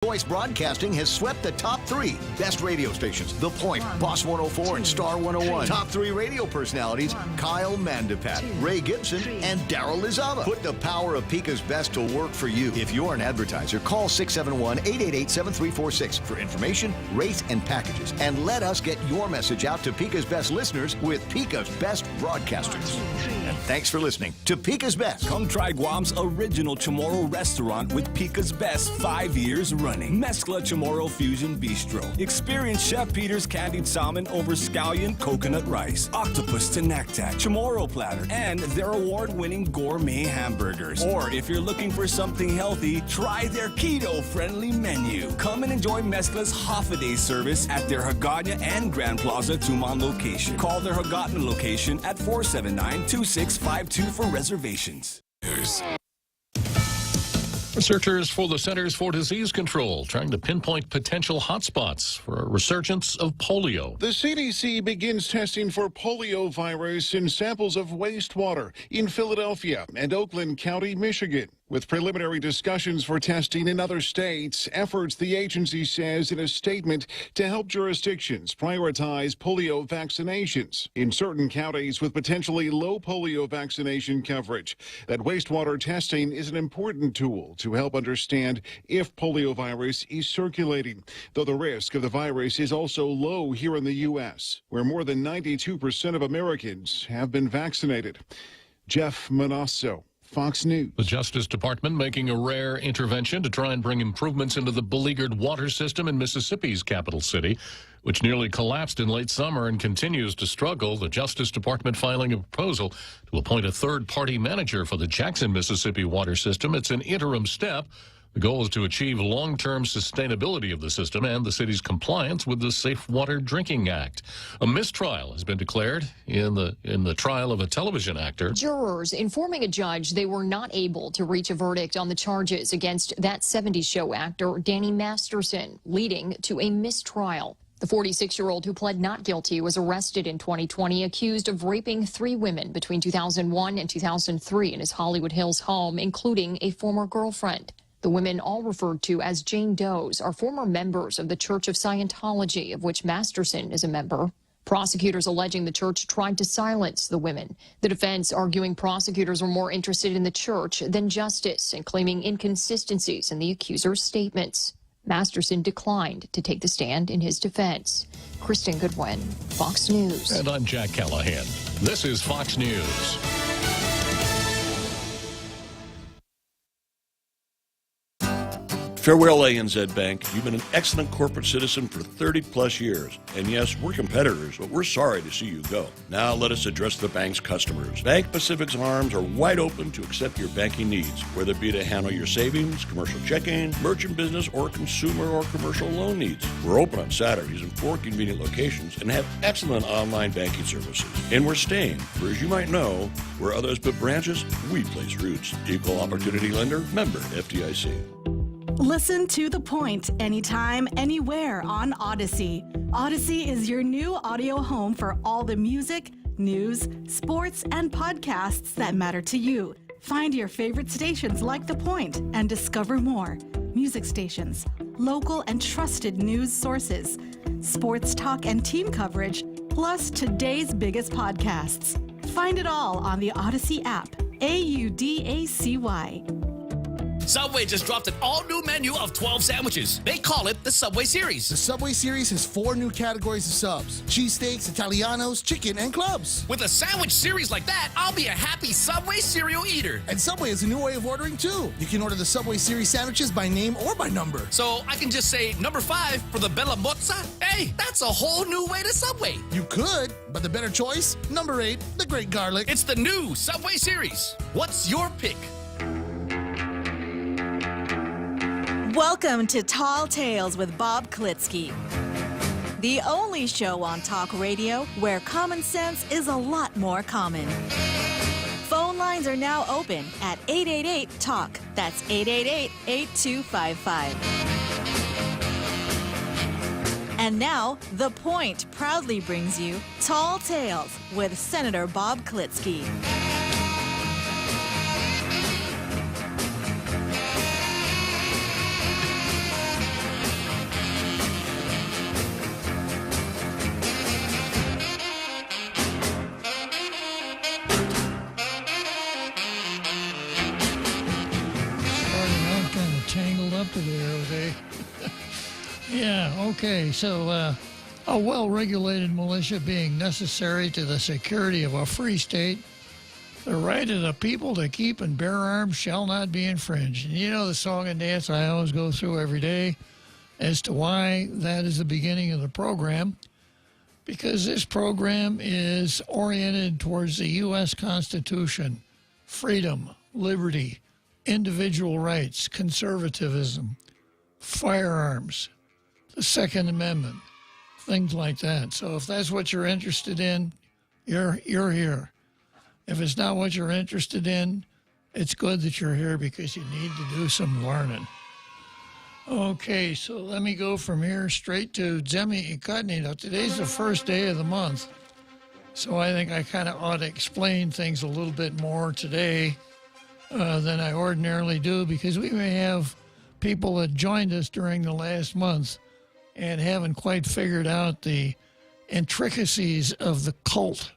Voice Broadcasting has swept the top 3 best radio stations. The Point, Boss 104, and Star 101. Top 3 radio personalities, Kyle Mandapat, Ray Gibson, and Daryl Lizava. Put the power of Pika's Best to work for you. If you're an advertiser, call 671-888-7346 for information, rates, and packages. And let us get your message out to Pika's Best listeners with Pika's Best Broadcasters. And thanks for listening to Pika's Best. Come try Guam's original Chamorro restaurant with Pika's Best 5 years running. Mezcla Chamorro Fusion Bistro. Experience Chef Peter's candied salmon over scallion coconut rice, octopus to naktak, Chamorro platter, and their award-winning gourmet hamburgers. Or if you're looking for something healthy, try their keto-friendly menu. Come and enjoy Mezcla's half-a-day service at their Hagåtña and Grand Plaza Tumon location. Call their Hagåtña location at 479-2652 for reservations. Researchers for the Centers for Disease Control trying to pinpoint potential hotspots for a resurgence of polio. The CDC begins testing for polio virus in samples of wastewater in Philadelphia and Oakland County, Michigan. With preliminary discussions for testing in other states, efforts, the agency says in a statement, to help jurisdictions prioritize polio vaccinations in certain counties with potentially low polio vaccination coverage. That wastewater testing is an important tool to help understand if polio virus is circulating, though the risk of the virus is also low here in the U.S., where more than 92% of Americans have been vaccinated. Jeff Manasso, Fox News. The Justice Department making a rare intervention to try and bring improvements into the beleaguered water system in Mississippi's capital city, which nearly collapsed in late summer and continues to struggle. The Justice Department filing a proposal to appoint a third-party manager for the Jackson, Mississippi water system. It's an interim step. The goal is to achieve long-term sustainability of the system and the city's compliance with the Safe Water Drinking Act. A mistrial has been declared in the trial of a television actor. Jurors informing a judge they were not able to reach a verdict on the charges against that 70s show actor, Danny Masterson, leading to a mistrial. The 46-year-old who pled not guilty was arrested in 2020, accused of raping 3 women between 2001 and 2003 in his Hollywood Hills home, including a former girlfriend. The women, all referred to as Jane Does, are former members of the Church of Scientology, of which Masterson is a member. Prosecutors alleging the church tried to silence the women. The defense arguing prosecutors were more interested in the church than justice and claiming inconsistencies in the accuser's statements. Masterson declined to take the stand in his defense. Kristen Goodwin, Fox News. And I'm Jack Callahan. This is Fox News. Farewell ANZ Bank. You've been an excellent corporate citizen for 30-plus years. And yes, we're competitors, but we're sorry to see you go. Now let us address the bank's customers. Bank Pacific's arms are wide open to accept your banking needs, whether it be to handle your savings, commercial checking, merchant business, or consumer or commercial loan needs. We're open on Saturdays in 4 convenient locations and have excellent online banking services. And we're staying, for as you might know, where others put branches, we place roots. Equal Opportunity Lender, member FDIC. Listen to The Point anytime, anywhere on Odyssey. Odyssey is your new audio home for all the music, news, sports, and podcasts that matter to you. Find your favorite stations like The Point and discover more. Music stations, local and trusted news sources, sports talk and team coverage, plus today's biggest podcasts. Find it all on the Odyssey app. AUDACY. Subway just dropped an all-new menu of 12 sandwiches. They call it the Subway Series. The Subway Series has 4 new categories of subs: cheesesteaks, Italianos, chicken, and clubs. With a sandwich series like that, I'll be a happy Subway cereal eater. And Subway has a new way of ordering, too. You can order the Subway Series sandwiches by name or by number. So I can just say number 5 for the Bella Mozza? Hey, that's a whole new way to Subway. You could, but the better choice, number 8, the Great Garlic. It's the new Subway Series. What's your pick? Welcome to Tall Tales with Bob Klitzkie, the only show on talk radio where common sense is a lot more common. Phone lines are now open at 888-TALK. That's 888-8255. And now, The Point proudly brings you Tall Tales with Senator Bob Klitzkie. Jose. Yeah, okay. So a well-regulated militia being necessary to the security of a free state, the right of the people to keep and bear arms shall not be infringed. And you know the song and dance I always go through every day as to why that is the beginning of the program. Because this program is oriented towards the U.S. Constitution, freedom, liberty, individual rights, conservatism, firearms, the Second Amendment, things like that. So if that's what you're interested in, you're here. If it's not what you're interested in, it's good that you're here because you need to do some learning. Okay, so let me go from here straight to Zemi Ikutni. Now, today's the first day of the month, so I think I kind of ought to explain things a little bit more today than I ordinarily do, because we may have people that joined us during the last month and haven't quite figured out the intricacies of the cult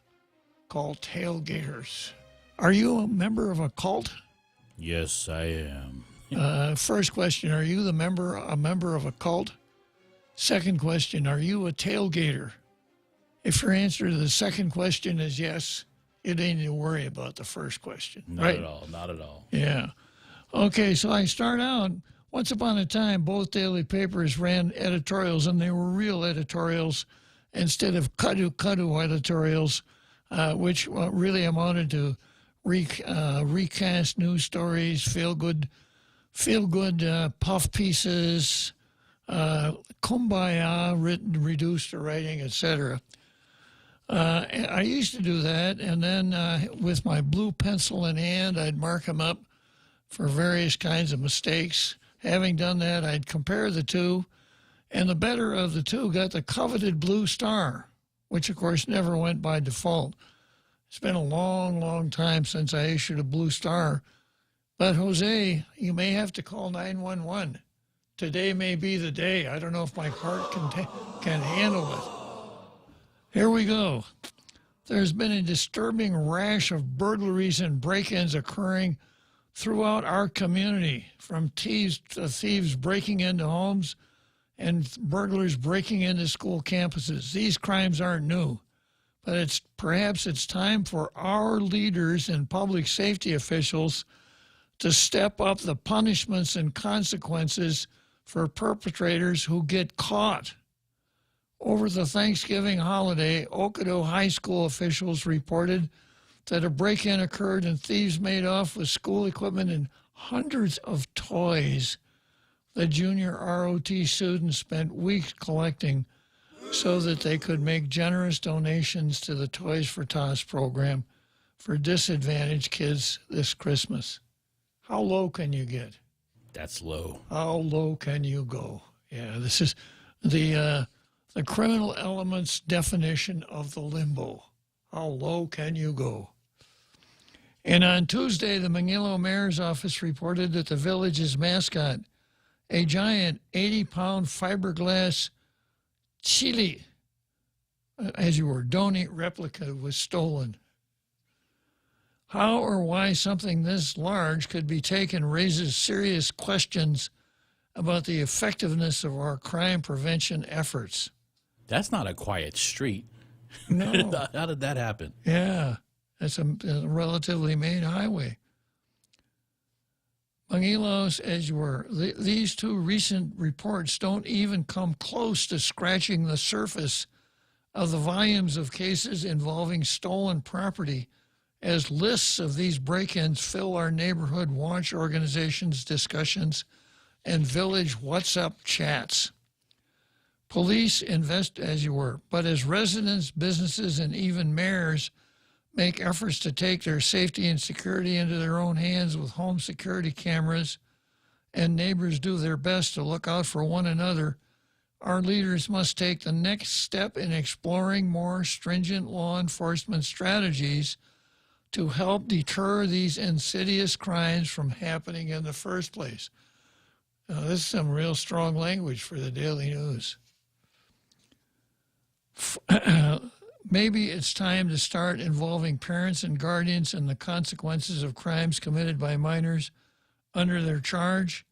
called tailgaters. Are you a member of a cult? Yes, I am. First question, are you a member of a cult? Second question, are you a tailgater? If your answer to the second question is yes, you don't need to worry about the first question. Not right? at all, not at all. Yeah. Okay, so I start out, once upon a time, both daily papers ran editorials, and they were real editorials instead of kadu editorials, which really amounted to recast news stories, feel-good puff pieces, kumbaya, reduced to writing, etc. I used to do that, and then with my blue pencil in hand, I'd mark them up for various kinds of mistakes. Having done that, I'd compare the two, and the better of the two got the coveted blue star, which, of course, never went by default. It's been a long, long time since I issued a blue star. But, Jose, you may have to call 911. Today may be the day. I don't know if my heart can handle it. Here we go. There's been a disturbing rash of burglaries and break-ins occurring throughout our community, from thieves breaking into homes and burglars breaking into school campuses. These crimes aren't new, but perhaps it's time for our leaders and public safety officials to step up the punishments and consequences for perpetrators who get caught. Over the Thanksgiving holiday, Okado High School officials reported that a break-in occurred and thieves made off with school equipment and hundreds of toys that junior ROT students spent weeks collecting so that they could make generous donations to the Toys for Tots program for disadvantaged kids this Christmas. How low can you get? That's low. How low can you go? Yeah, this is the criminal element's definition of the limbo. How low can you go? And on Tuesday, the Manguillo Mayor's Office reported that the village's mascot, a giant 80-pound fiberglass chili, as you were, donate replica, was stolen. How or why something this large could be taken raises serious questions about the effectiveness of our crime prevention efforts. That's not a quiet street. No. How did that happen? Yeah, it's a relatively main highway. Manguillos, as you were, these two recent reports don't even come close to scratching the surface of the volumes of cases involving stolen property, as lists of these break-ins fill our neighborhood watch organization's discussions and village WhatsApp chats. Police invest, as you were, but as residents, businesses, and even mayors make efforts to take their safety and security into their own hands with home security cameras, and neighbors do their best to look out for one another, our leaders must take the next step in exploring more stringent law enforcement strategies to help deter these insidious crimes from happening in the first place. Now, this is some real strong language for the Daily News. Maybe it's time to start involving parents and guardians in the consequences of crimes committed by minors under their charge,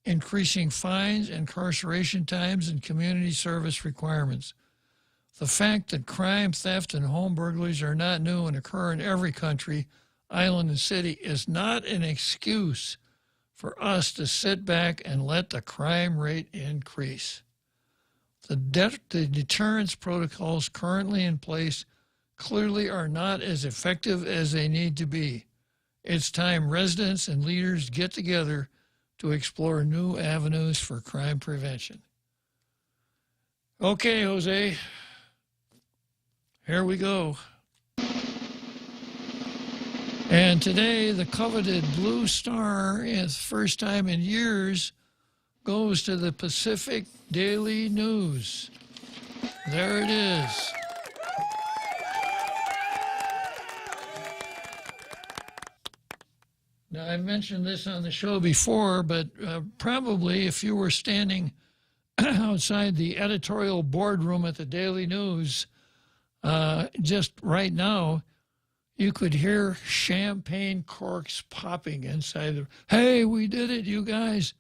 increasing fines, incarceration times, and community service requirements. The fact that crime, theft, and home burglaries are not new and occur in every country, island, and city is not an excuse for us to sit back and let the crime rate increase. The deterrence protocols currently in place clearly are not as effective as they need to be. It's time residents and leaders get together to explore new avenues for crime prevention. Okay, Jose, here we go. And today, the coveted Blue Star, for the first time in years, goes to the Pacific Daily News. There it is. Now, I mentioned this on the show before, but probably if you were standing outside the editorial boardroom at the Daily News just right now, you could hear champagne corks popping inside the... Hey, we did it, you guys.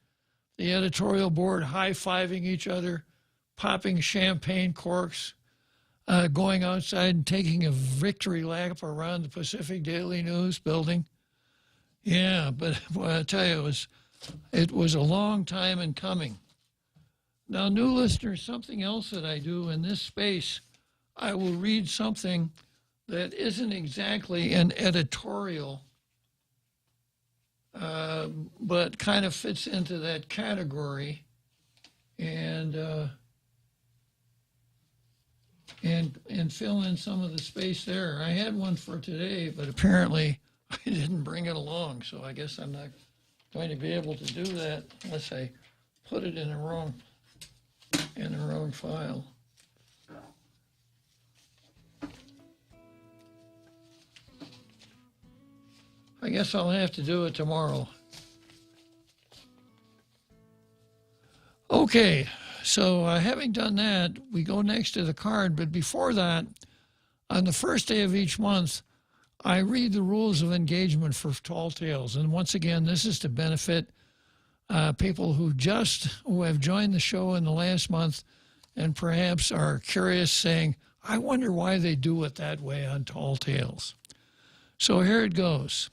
The editorial board high-fiving each other, popping champagne corks, going outside and taking a victory lap around the Pacific Daily News building. Yeah, but boy, I tell you, it was a long time in coming. Now, new listeners, something else that I do in this space, I will read something that isn't exactly an editorial, but kind of fits into that category, and fill in some of the space there. I had one for today, but apparently I didn't bring it along, so I guess I'm not going to be able to do that unless I put it in the wrong file. I guess I'll have to do it tomorrow. Okay, so having done that, we go next to the card, but before that, on the first day of each month, I read the rules of engagement for Tall Tales. And once again, this is to benefit people who have joined the show in the last month and perhaps are curious, saying, I wonder why they do it that way on Tall Tales. So here it goes.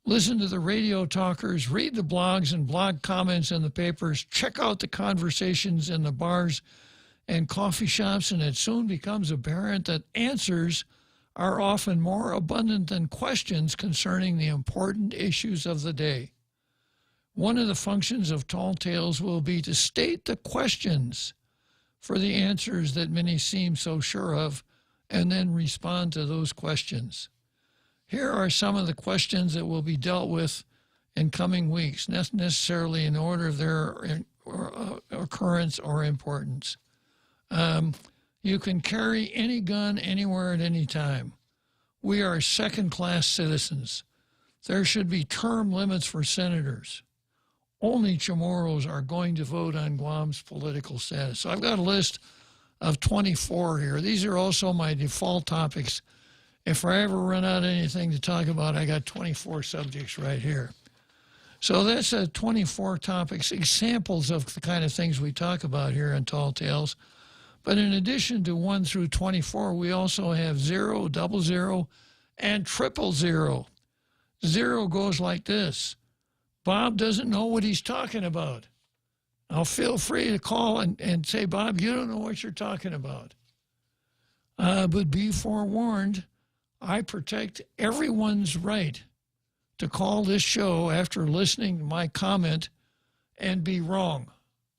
Listen to the radio talkers, read the blogs and blog comments in the papers, check out the conversations in the bars and coffee shops, and it soon becomes apparent that answers are often more abundant than questions concerning the important issues of the day. One of the functions of Tall Tales will be to state the questions for the answers that many seem so sure of, and then respond to those questions. Here are some of the questions that will be dealt with in coming weeks, not necessarily in order of their occurrence or importance. You can carry any gun anywhere at any time. We are second-class citizens. There should be term limits for senators. Only Chamorros are going to vote on Guam's political status. So I've got a list of 24 here. These are also my default topics. If I ever run out of anything to talk about, I got 24 subjects right here. So that's 24 topics, examples of the kind of things we talk about here on Tall Tales. But in addition to 1 through 24, we also have 0, 00, and 000. 0 goes like this. Bob doesn't know what he's talking about. Now feel free to call and say, Bob, you don't know what you're talking about. But be forewarned, I protect everyone's right to call this show after listening to my comment and be wrong.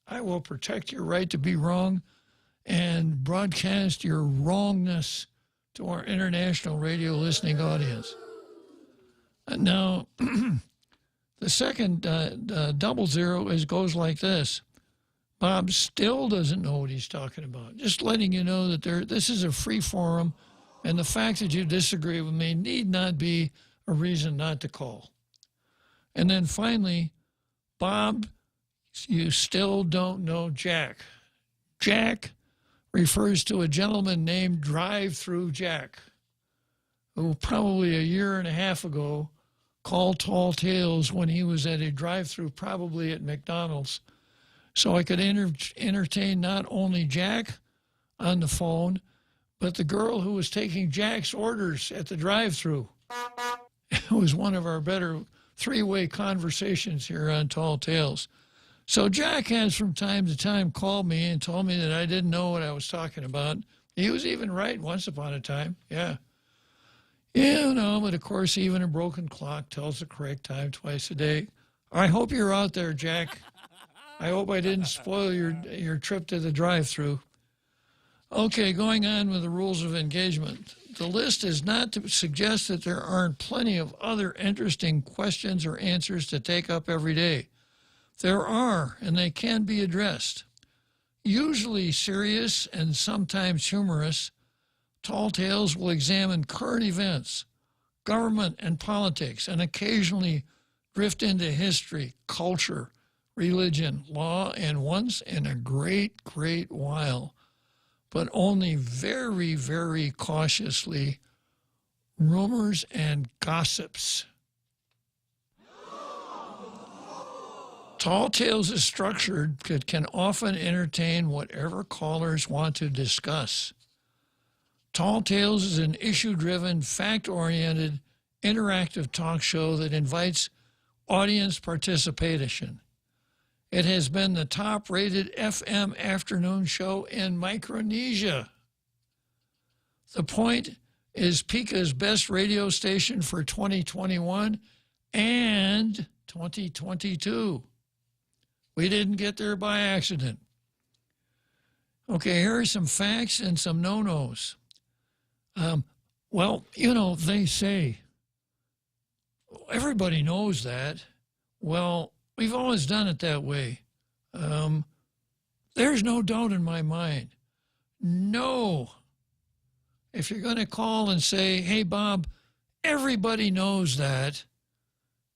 I will protect your right to be wrong and broadcast your wrongness to our international radio listening audience. Now, the second 00 goes like this. Bob still doesn't know what he's talking about. Just letting you know that this is a free forum, and the fact that you disagree with me need not be a reason not to call. And then finally, Bob, you still don't know Jack. Jack refers to a gentleman named Drive-Through Jack, who probably a year and a half ago call Tall Tales when he was at a drive-through, probably at McDonald's, so I could entertain not only Jack on the phone, but the girl who was taking Jack's orders at the drive-through. It was one of our better three-way conversations here on Tall Tales. So Jack has from time to time called me and told me that I didn't know what I was talking about. He was even right once upon a time, yeah. You know, but of course, even a broken clock tells the correct time twice a day. I hope you're out there, Jack. I hope I didn't spoil your trip to the drive-thru. Okay, going on with the rules of engagement. The list is not to suggest that there aren't plenty of other interesting questions or answers to take up every day. There are, and they can be addressed. Usually serious and sometimes humorous, Tall Tales will examine current events, government and politics, and occasionally drift into history, culture, religion, law, and once in a great, great while, but only very, very cautiously, rumors and gossips. Tall Tales is structured, it can often entertain whatever callers want to discuss. Tall Tales is an issue-driven, fact-oriented, interactive talk show that invites audience participation. It has been the top-rated FM afternoon show in Micronesia. The Point is Pika's best radio station for 2021 and 2022. We didn't get there by accident. Okay, here are some facts and some no-nos. Well, you know, they say, everybody knows that. Well, we've always done it that way. There's no doubt in my mind. No. If you're going to call and say, hey, Bob, everybody knows that,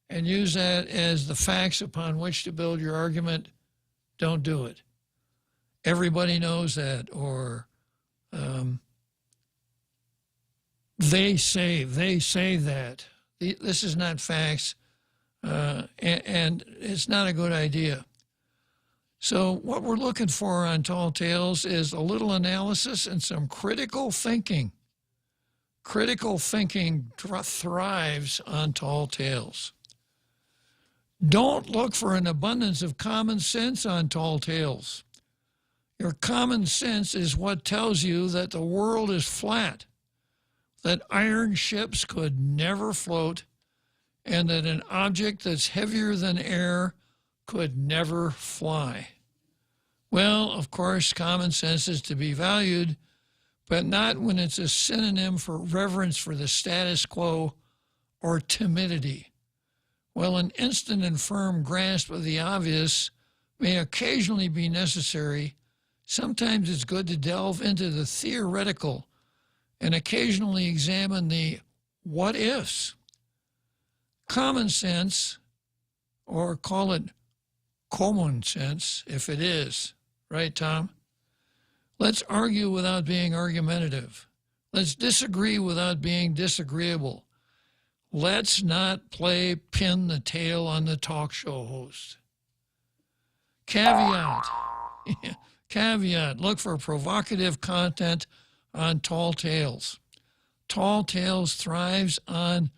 and use that as the facts upon which to build your argument, don't do it. Everybody knows that, or they say that. This is not facts, and it's not a good idea. So what we're looking for on Tall Tales is a little analysis and some critical thinking. Critical thinking thrives on Tall Tales. Don't look for an abundance of common sense on Tall Tales. Your common sense is what tells you that the world is flat, that iron ships could never float, and that an object that's heavier than air could never fly. Well, of course, common sense is to be valued, but not when it's a synonym for reverence for the status quo or timidity. While an instant and firm grasp of the obvious may occasionally be necessary, sometimes it's good to delve into the theoretical and occasionally examine the what-ifs. Common sense, or call it common sense if it is, right, Tom? Let's argue without being argumentative. Let's disagree without being disagreeable. Let's not play pin the tail on the talk show host. Caveat. Caveat. Look for provocative content on Tall Tales. Tall Tales thrives on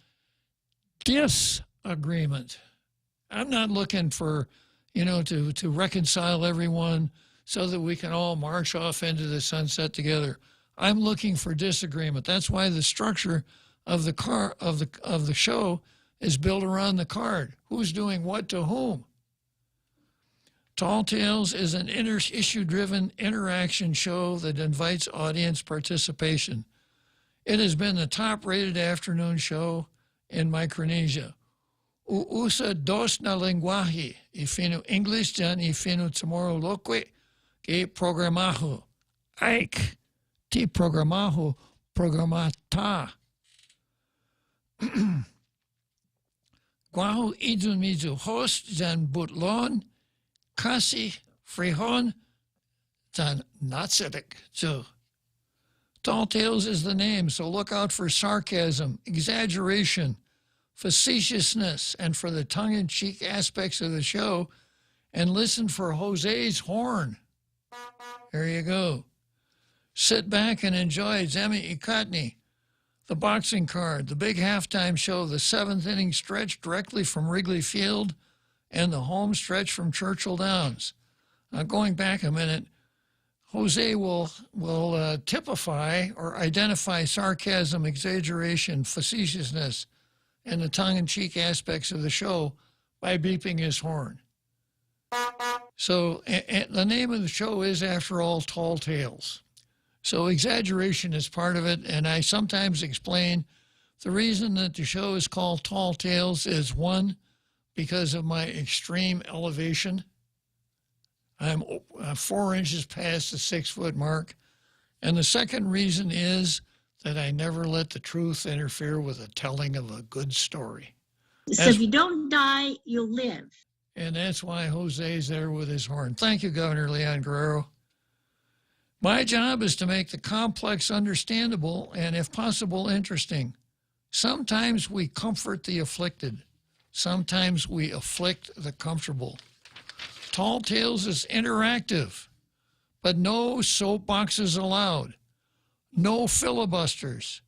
disagreement. I'm not looking for, to reconcile everyone so that we can all march off into the sunset together. I'm looking for disagreement. That's why the structure of the show is built around the card. Who's doing what to whom? Tall Tales is an issue-driven interaction show that invites audience participation. It has been the top-rated afternoon show in Micronesia. Usa dos na lenguaje, ifino English jan ifino tomorrow loque, que programajo. Ike, ti programajo, programata. Guahu idun mizu host jan butlon, kasi frihon jan natselik zu. Tall Tales is the name, so look out for sarcasm, exaggeration, facetiousness and for the tongue-in-cheek aspects of the show, and listen for Jose's horn. There you go. Sit back and enjoy Zemi Ikotny, the boxing card, the big halftime show, the seventh inning stretch directly from Wrigley Field, and the home stretch from Churchill Downs. Going back a minute, Jose will typify or identify sarcasm, exaggeration, facetiousness, and the tongue-in-cheek aspects of the show by beeping his horn. So the name of the show is, after all, Tall Tales. So exaggeration is part of it, and I sometimes explain the reason that the show is called Tall Tales is, one, because of my extreme elevation. I'm 4 inches past the 6-foot mark. And the second reason is that I never let the truth interfere with the telling of a good story. So if you don't die, you'll live. And that's why Jose's there with his horn. Thank you, Governor Leon Guerrero. My job is to make the complex understandable and, if possible, interesting. Sometimes we comfort the afflicted. Sometimes we afflict the comfortable. Tall Tales is interactive, but no soapboxes allowed. No filibusters.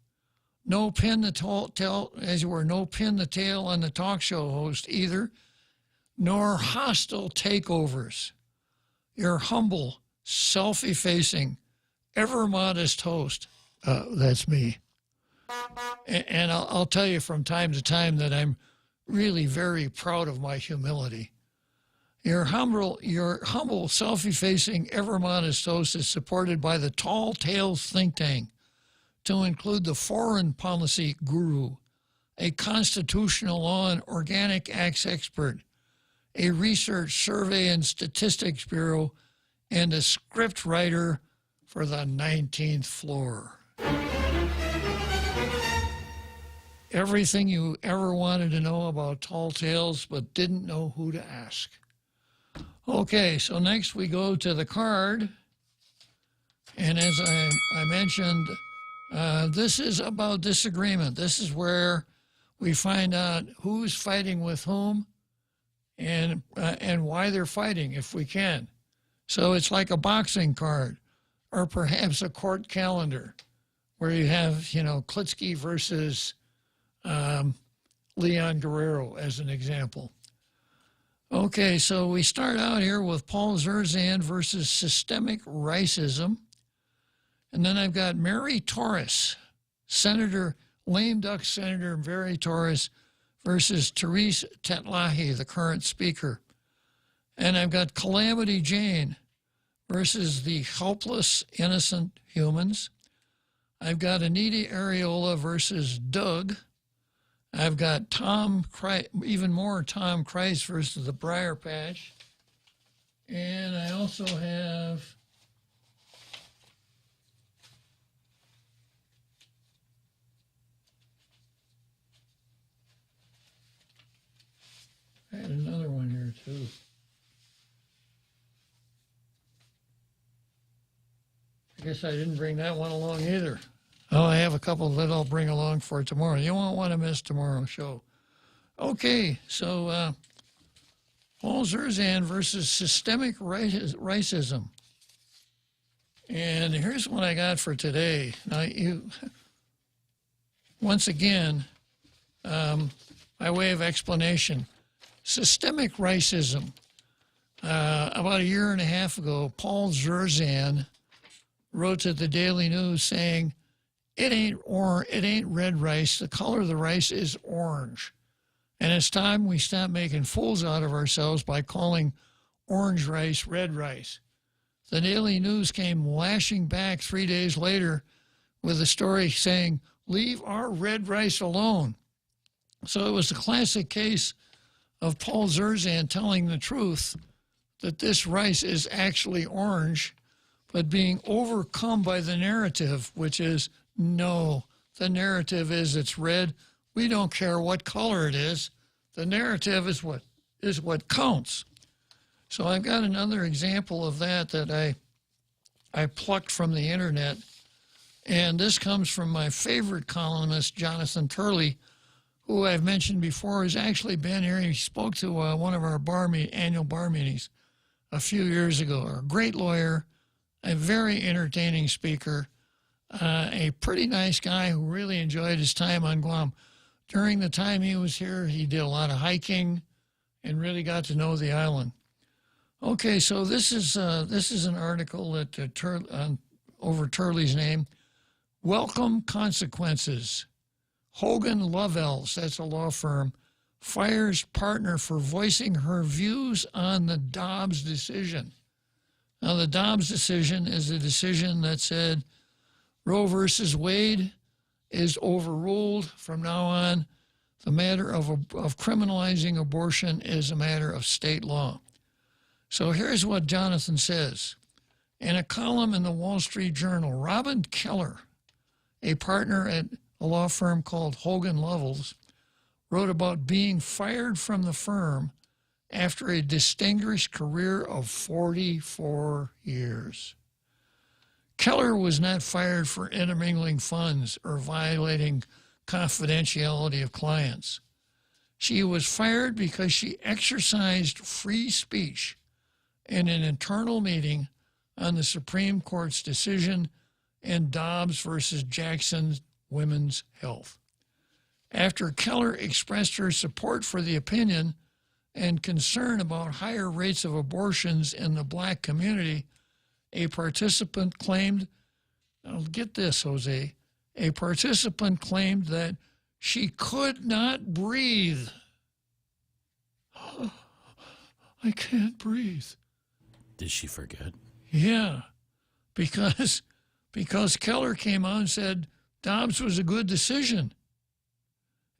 No pin the tail, as you were, no pin the tail on the talk show host either, nor hostile takeovers. Your humble, self-effacing, ever-modest host, that's me. And I'll tell you from time to time that I'm really very proud of my humility. Your humble, self-effacing, ever-modest host is supported by the Tall Tales think tank, to include the foreign policy guru, a constitutional law and organic acts expert, a research, survey, and statistics bureau, and a script writer for the 19th floor. Everything you ever wanted to know about Tall Tales but didn't know who to ask. Okay, so next we go to the card. And as I mentioned, this is about disagreement. This is where we find out who's fighting with whom and why they're fighting, if we can. So it's like a boxing card, or perhaps a court calendar, where you have, Klitzkie versus Leon Guerrero as an example. Okay, so we start out here with Paul Zerzan versus systemic racism. And then I've got Mary Torres, Senator, lame duck Senator Mary Torres versus Therese Tetlahi, the current speaker. And I've got Calamity Jane versus the helpless, innocent humans. I've got Anita Areola versus Doug. I've got even more Tom Christ versus the Briar Patch. And I also have another one here too. I guess I didn't bring that one along either. Oh, I have a couple that I'll bring along for tomorrow. You won't want to miss tomorrow's show. Okay, so Paul Zerzan versus systemic racism. And here's what I got for today. Now, once again, by way of explanation, systemic racism. About a year and a half ago, Paul Zerzan wrote to the Daily News saying, it ain't red rice. The color of the rice is orange. And it's time we stop making fools out of ourselves by calling orange rice red rice. The Daily News came lashing back 3 days later with a story saying, leave our red rice alone. So it was a classic case of Paul Zerzan telling the truth that this rice is actually orange, but being overcome by the narrative, which is, no, the narrative is it's red. We don't care what color it is. The narrative is what counts. So I've got another example of that I plucked from the internet. And this comes from my favorite columnist, Jonathan Turley, who I've mentioned before, has actually been here. He spoke to one of our annual bar meetings a few years ago. A great lawyer, a very entertaining speaker, a pretty nice guy who really enjoyed his time on Guam. During the time he was here, he did a lot of hiking and really got to know the island. Okay, so this is an article that over Turley's name. Welcome Consequences. Hogan Lovells, that's a law firm, fires partner for voicing her views on the Dobbs decision. Now, the Dobbs decision is a decision that said Roe versus Wade is overruled. From now on, the matter of criminalizing abortion is a matter of state law. So here's what Jonathan says. In a column in the Wall Street Journal, Robin Keller, a partner at a law firm called Hogan Lovells, wrote about being fired from the firm after a distinguished career of 44 years. Keller was not fired for intermingling funds or violating confidentiality of clients. She was fired because she exercised free speech in an internal meeting on the Supreme Court's decision in Dobbs versus Jackson Women's Health. After Keller expressed her support for the opinion and concern about higher rates of abortions in the black community, a participant claimed, now get this, Jose, a participant claimed that she could not breathe. I can't breathe. Did she forget? Yeah, because Keller came out and said Dobbs was a good decision.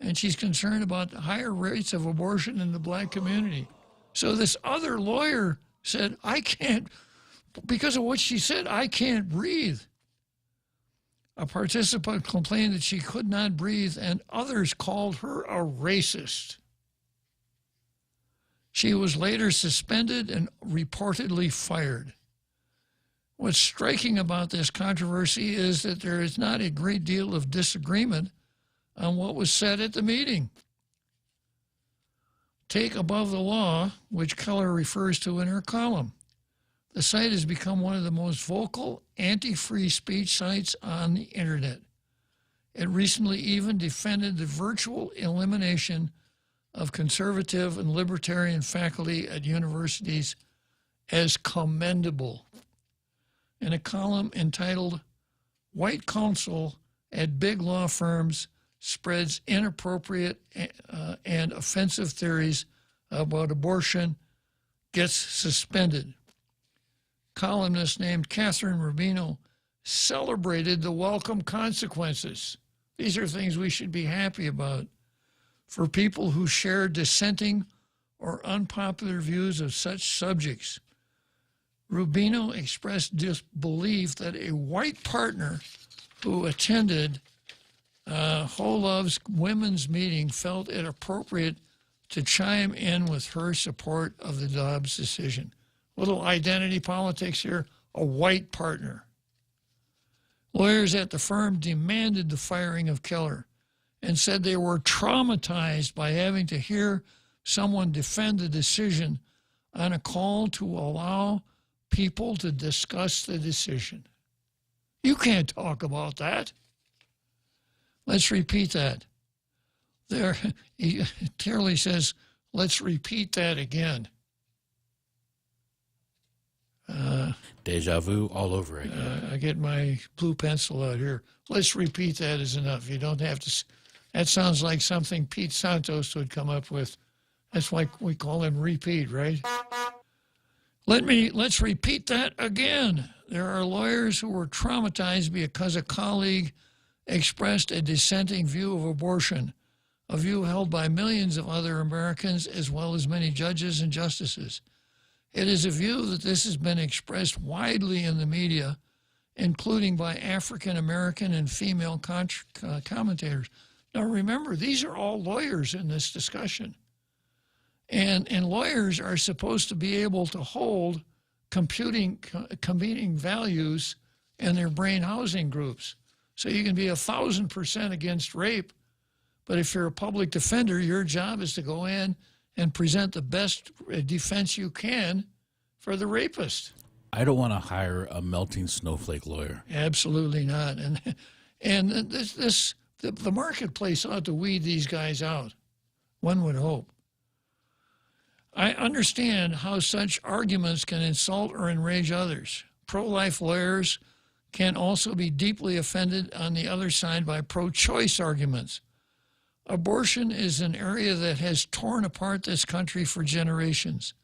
And she's concerned about the higher rates of abortion in the black community. So this other lawyer said, I can't, because of what she said, I can't breathe. A participant complained that she could not breathe, and others called her a racist. She was later suspended and reportedly fired. What's striking about this controversy is that there is not a great deal of disagreement on what was said at the meeting. Take Above the Law, which Keller refers to in her column. The site has become one of the most vocal anti-free speech sites on the internet. It recently even defended the virtual elimination of conservative and libertarian faculty at universities as commendable. In a column entitled White Counsel at Big Law Firms Spreads Inappropriate and Offensive Theories about Abortion, gets suspended. Columnist named Catherine Rubino celebrated the welcome consequences. These are things we should be happy about for people who share dissenting or unpopular views of such subjects. Rubino expressed disbelief that a white partner who attended Holov's women's meeting felt it appropriate to chime in with her support of the Dobbs decision. Little identity politics here, a white partner. Lawyers at the firm demanded the firing of Keller and said they were traumatized by having to hear someone defend the decision on a call to allow people to discuss the decision. You can't talk about that. Let's repeat that. There, Turley says, let's repeat that again. Deja vu all over again. I get my blue pencil out here. Let's repeat that is enough. You don't have to. That sounds like something Pete Santos would come up with. That's why we call him Repeat, right? Let's repeat that again. There are lawyers who were traumatized because a colleague expressed a dissenting view of abortion, a view held by millions of other Americans as well as many judges and justices. It is a view that this has been expressed widely in the media, including by African American and female commentators. Now remember, these are all lawyers in this discussion. And lawyers are supposed to be able to hold competing values in their brain housing groups. So you can be 1,000% against rape, But if you're a public defender, your job is to go in and present the best defense you can for the rapist. I don't want to hire a melting snowflake lawyer. Absolutely not. And the marketplace ought to weed these guys out. One would hope. I understand how such arguments can insult or enrage others. Pro-life lawyers can also be deeply offended on the other side by pro-choice arguments. Abortion is an area that has torn apart this country for generations.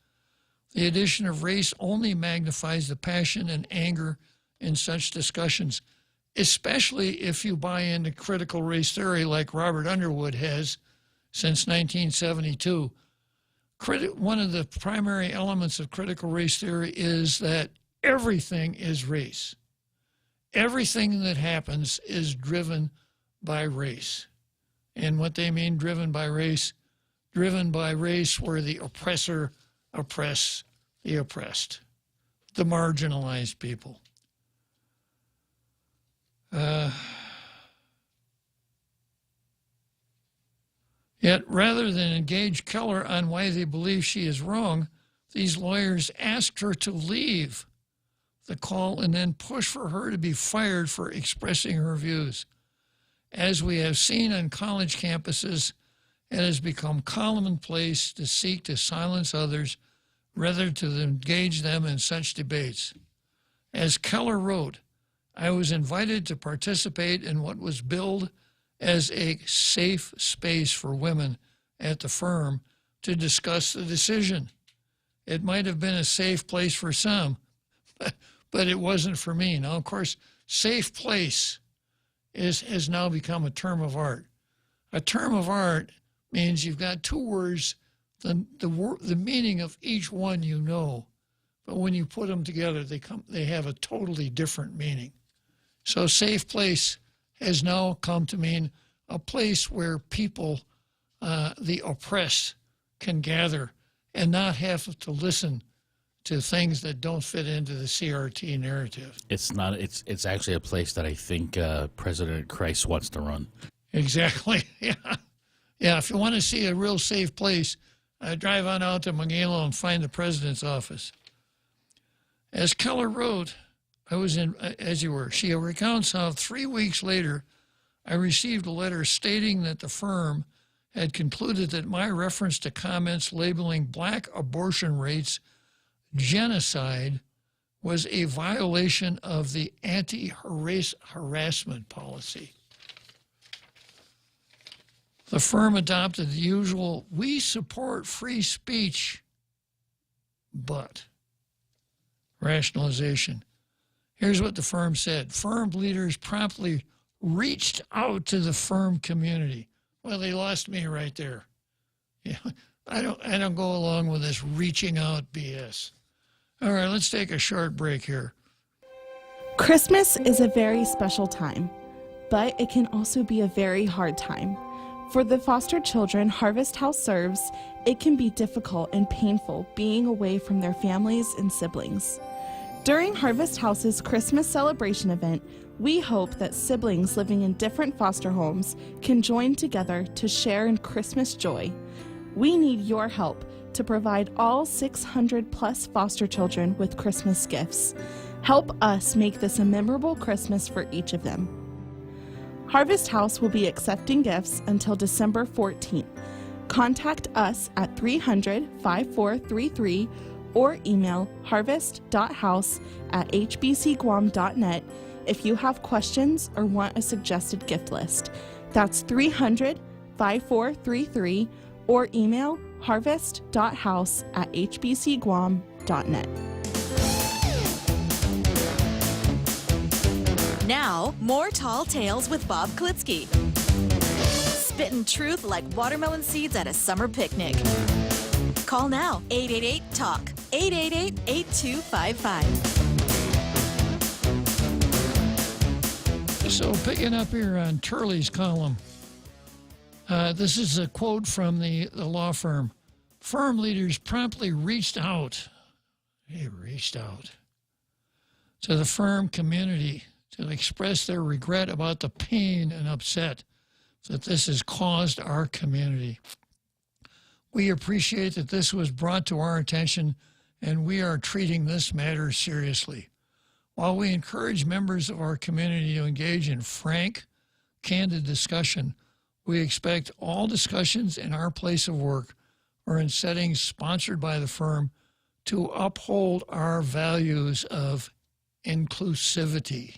The addition of race only magnifies the passion and anger in such discussions, especially if you buy into critical race theory like Robert Underwood has since 1972. One of the primary elements of critical race theory is that everything is race. Everything that happens is driven by race. And what they mean driven by race where the oppressor oppress the oppressed, the marginalized people. Yet, rather than engage Keller on why they believe she is wrong, these lawyers asked her to leave the call and then push for her to be fired for expressing her views. As we have seen on college campuses, it has become commonplace to seek to silence others rather to engage them in such debates. As Keller wrote, I was invited to participate in what was billed as a safe space for women at the firm to discuss the decision. It might have been a safe place for some, but it wasn't for me. Now, of course, safe place has now become a term of art. A term of art means you've got two words, the meaning of each one you know, but when you put them together, they have a totally different meaning. So safe place has now come to mean a place where people, the oppressed, can gather and not have to listen to things that don't fit into the CRT narrative. It's not. It's actually a place that I think President Christ wants to run. Exactly. Yeah. If you want to see a real safe place, drive on out to Manila and find the president's office. As Keller wrote, she recounts how 3 weeks later, I received a letter stating that the firm had concluded that my reference to comments labeling black abortion rates genocide was a violation of the anti-harassment policy. The firm adopted the usual, we support free speech, but rationalization. Here's what the firm said. Firm leaders promptly reached out to the firm community. Well, they lost me right there. Yeah, I don't go along with this reaching out BS. All right, let's take a short break here. Christmas is a very special time, but it can also be a very hard time. For the foster children Harvest House serves, it can be difficult and painful being away from their families and siblings. During Harvest House's Christmas celebration event, we hope that siblings living in different foster homes can join together to share in Christmas joy. We need your help to provide all 600 plus foster children with Christmas gifts. Help us make this a memorable Christmas for each of them. Harvest House will be accepting gifts until December 14th. Contact us at 300-5433 or email harvest.house@hbcguam.net if you have questions or want a suggested gift list. That's 300-5433 or email harvest.house@hbcguam.net. Now, more Tall Tales with Bob Klitzkie. Spitting truth like watermelon seeds at a summer picnic. Call now, 888-TALK, 888-8255. So picking up here on Turley's column, this is a quote from the law firm. Firm leaders promptly reached out. They reached out to the firm community to express their regret about the pain and upset that this has caused our community. We appreciate that this was brought to our attention, and we are treating this matter seriously. While we encourage members of our community to engage in frank, candid discussion, we expect all discussions in our place of work or in settings sponsored by the firm to uphold our values of inclusivity,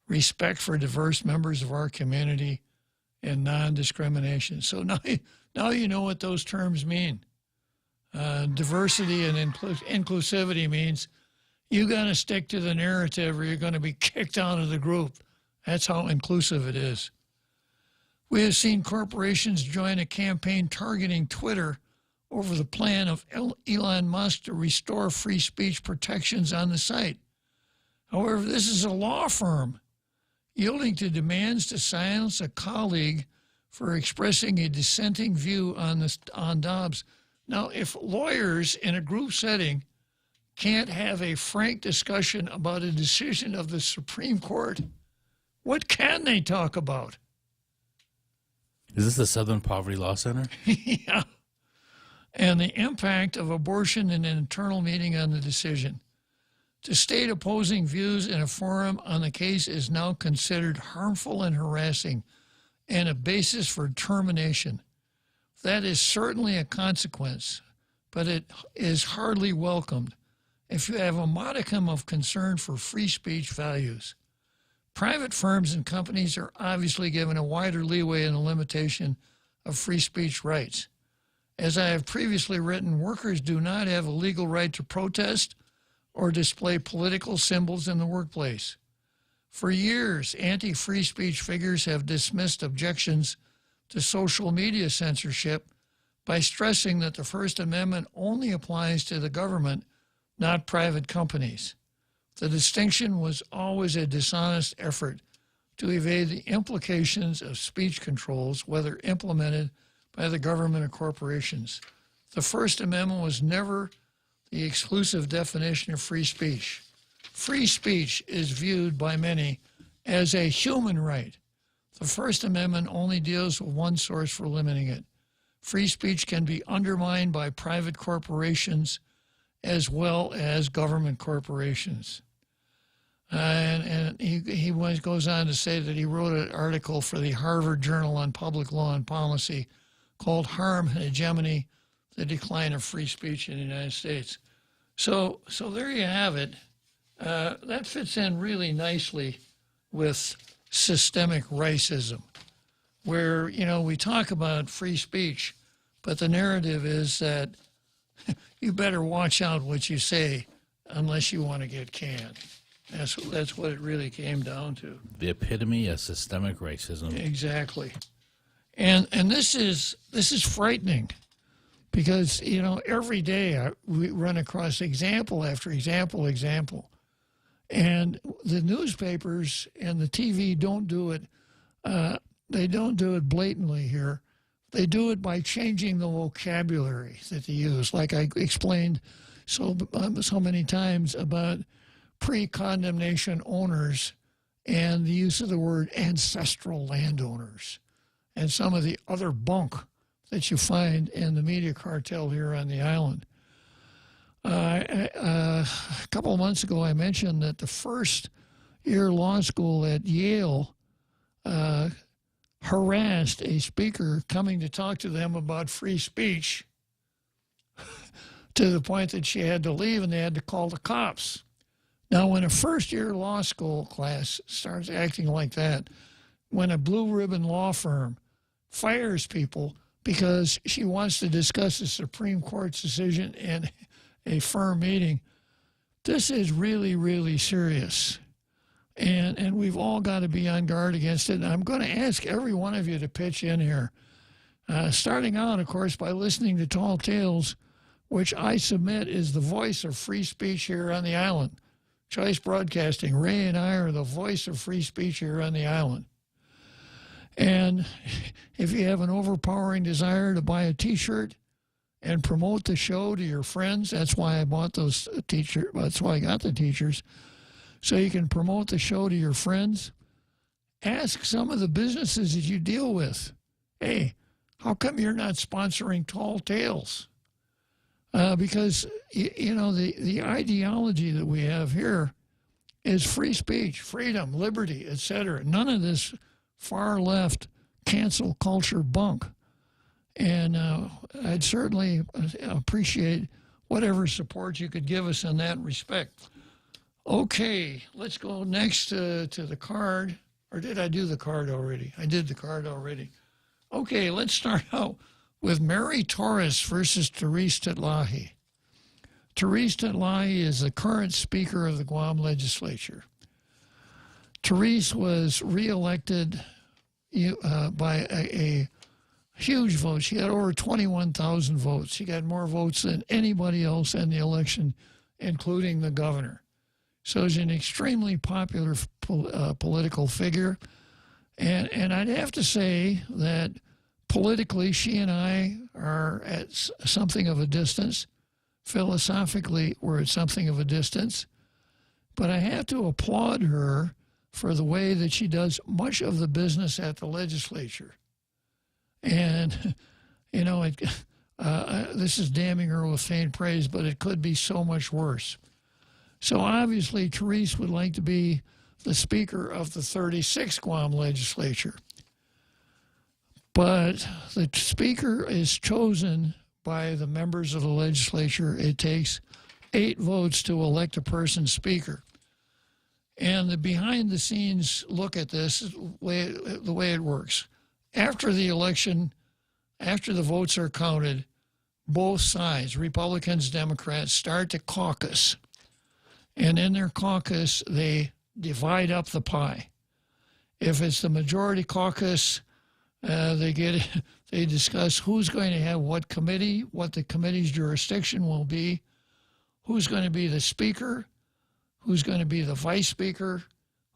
respect for diverse members of our community, and non-discrimination. So now you know what those terms mean. Diversity and inclusivity means you got to stick to the narrative or you're going to be kicked out of the group. That's how inclusive it is. We have seen corporations join a campaign targeting Twitter over the plan of Elon Musk to restore free speech protections on the site. However, this is a law firm yielding to demands to silence a colleague for expressing a dissenting view on Dobbs. Now, if lawyers in a group setting can't have a frank discussion about a decision of the Supreme Court, what can they talk about? Is this the Southern Poverty Law Center? Yeah. And the impact of abortion in an internal meeting on the decision. To state opposing views in a forum on the case is now considered harmful and harassing and a basis for termination. That is certainly a consequence, but it is hardly welcomed if you have a modicum of concern for free speech values. Private firms and companies are obviously given a wider leeway in the limitation of free speech rights. As I have previously written, workers do not have a legal right to protest or display political symbols in the workplace. For years, anti-free speech figures have dismissed objections to social media censorship by stressing that the First Amendment only applies to the government, not private companies. The distinction was always a dishonest effort to evade the implications of speech controls, whether implemented by the government or corporations. The First Amendment was never the exclusive definition of free speech. Free speech is viewed by many as a human right. The First Amendment only deals with one source for limiting it. Free speech can be undermined by private corporations as well as government corporations. And he goes on to say that he wrote an article for the Harvard Journal on Public Law and Policy called Harm and Hegemony, the Decline of Free Speech in the United States. So there you have it. That fits in really nicely with systemic racism, where, we talk about free speech, but the narrative is that you better watch out what you say unless you want to get canned. That's what it really came down to. The epitome of systemic racism. Exactly. And this is frightening because, every day we run across example after example. And the newspapers and the TV don't do it. They don't do it blatantly here. They do it by changing the vocabulary that they use, like I explained so many times about pre-condemnation owners and the use of the word ancestral landowners and some of the other bunk that you find in the media cartel here on the island. A couple of months ago, I mentioned that the first-year law school at Yale harassed a speaker coming to talk to them about free speech to the point that she had to leave and they had to call the cops. Now, when a first-year law school class starts acting like that, when a blue-ribbon law firm fires people because she wants to discuss the Supreme Court's decision in a firm meeting, this is really, really serious. And we've all got to be on guard against it. And I'm going to ask every one of you to pitch in here. Starting out, of course, by listening to Tall Tales, which I submit is the voice of free speech here on the island. Choice Broadcasting, Ray and I are the voice of free speech here on the island. And if you have an overpowering desire to buy a T-shirt and promote the show to your friends, that's why I bought those T-shirts. That's why I got the T-shirts. So you can promote the show to your friends ask some of the businesses that you deal with, hey, how come you're not sponsoring Tall Tales? Because, you know, the ideology that we have here is free speech, freedom, liberty, etc. None of this far left cancel culture bunk. And I'd certainly appreciate whatever support you could give us in that respect. Okay, let's go next to the card. Or did I do the card already? I did the card already. Okay, let's start out with Mary Torres versus Therese Titlahi. Therese Titlahi is the current Speaker of the Guam legislature. Therese was reelected by a huge vote. She got over 21,000 votes. She got more votes than anybody else in the election, including the governor. So she's an extremely popular political figure. And I'd have to say that politically, she and I are at something of a distance. Philosophically, we're at something of a distance. But I have to applaud her for the way that she does much of the business at the legislature. And, you know, this is damning her with faint praise, but it could be so much worse. So obviously, Therese would like to be the Speaker of the 36th Guam legislature. But the Speaker is chosen by the members of the legislature. It takes 8 votes to elect a person Speaker. And the behind-the-scenes look at this, the way it works. After the election, after the votes are counted, both sides, Republicans, Democrats, start to caucus. And in their caucus, they divide up the pie. If it's the majority caucus, they discuss who's going to have what committee, what the committee's jurisdiction will be, who's going to be the speaker, who's going to be the vice speaker,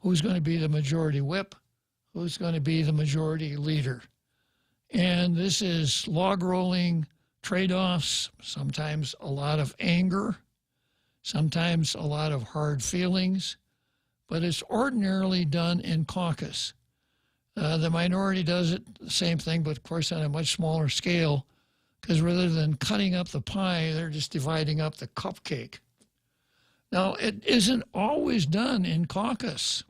who's going to be the majority whip, who's going to be the majority leader. And this is log rolling, trade-offs, sometimes a lot of anger, sometimes a lot of hard feelings, but it's ordinarily done in caucus. The minority does it, the same thing, but of course on a much smaller scale, because rather than cutting up the pie, they're just dividing up the cupcake. Now, it isn't always done in caucus.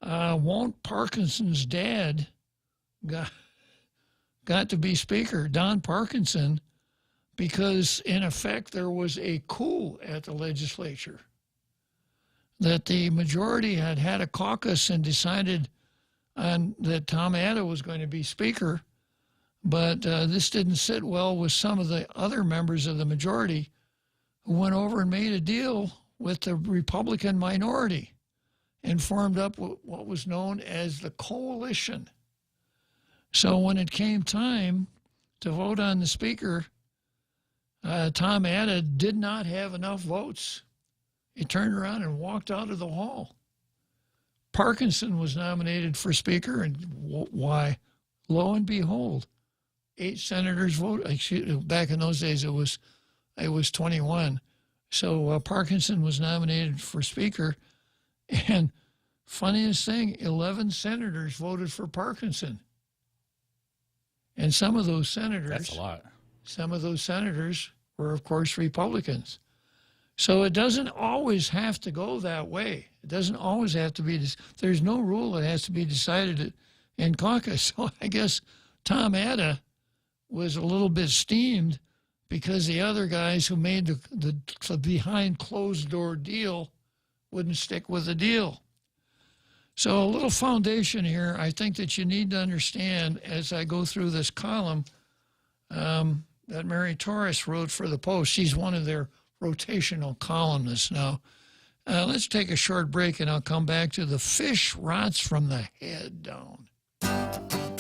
Walt Parkinson's dad got to be Speaker, Don Parkinson, because in effect there was a coup at the legislature. That the majority had a caucus and decided that Tom Atta was going to be Speaker, but this didn't sit well with some of the other members of the majority who went over and made a deal with the Republican minority and formed up what was known as the coalition. So when it came time to vote on the Speaker, Tom Atta did not have enough votes. He turned around and walked out of the hall. Parkinson was nominated for Speaker, and why? Lo and behold, 8 senators voted. Back in those days, it was 21. So Parkinson was nominated for Speaker, and funniest thing, 11 senators voted for Parkinson. And some of those senators... That's a lot. Some of those senators were, of course, Republicans. So it doesn't always have to go that way. It doesn't always have to be... There's no rule that has to be decided in caucus. So I guess Tom Atta was a little bit steamed because the other guys who made the behind closed door deal wouldn't stick with the deal. So a little foundation here, I think that you need to understand as I go through this column that Mary Torres wrote for the Post. She's one of their rotational columnists now. Let's take a short break and I'll come back to the fish rots from the head down.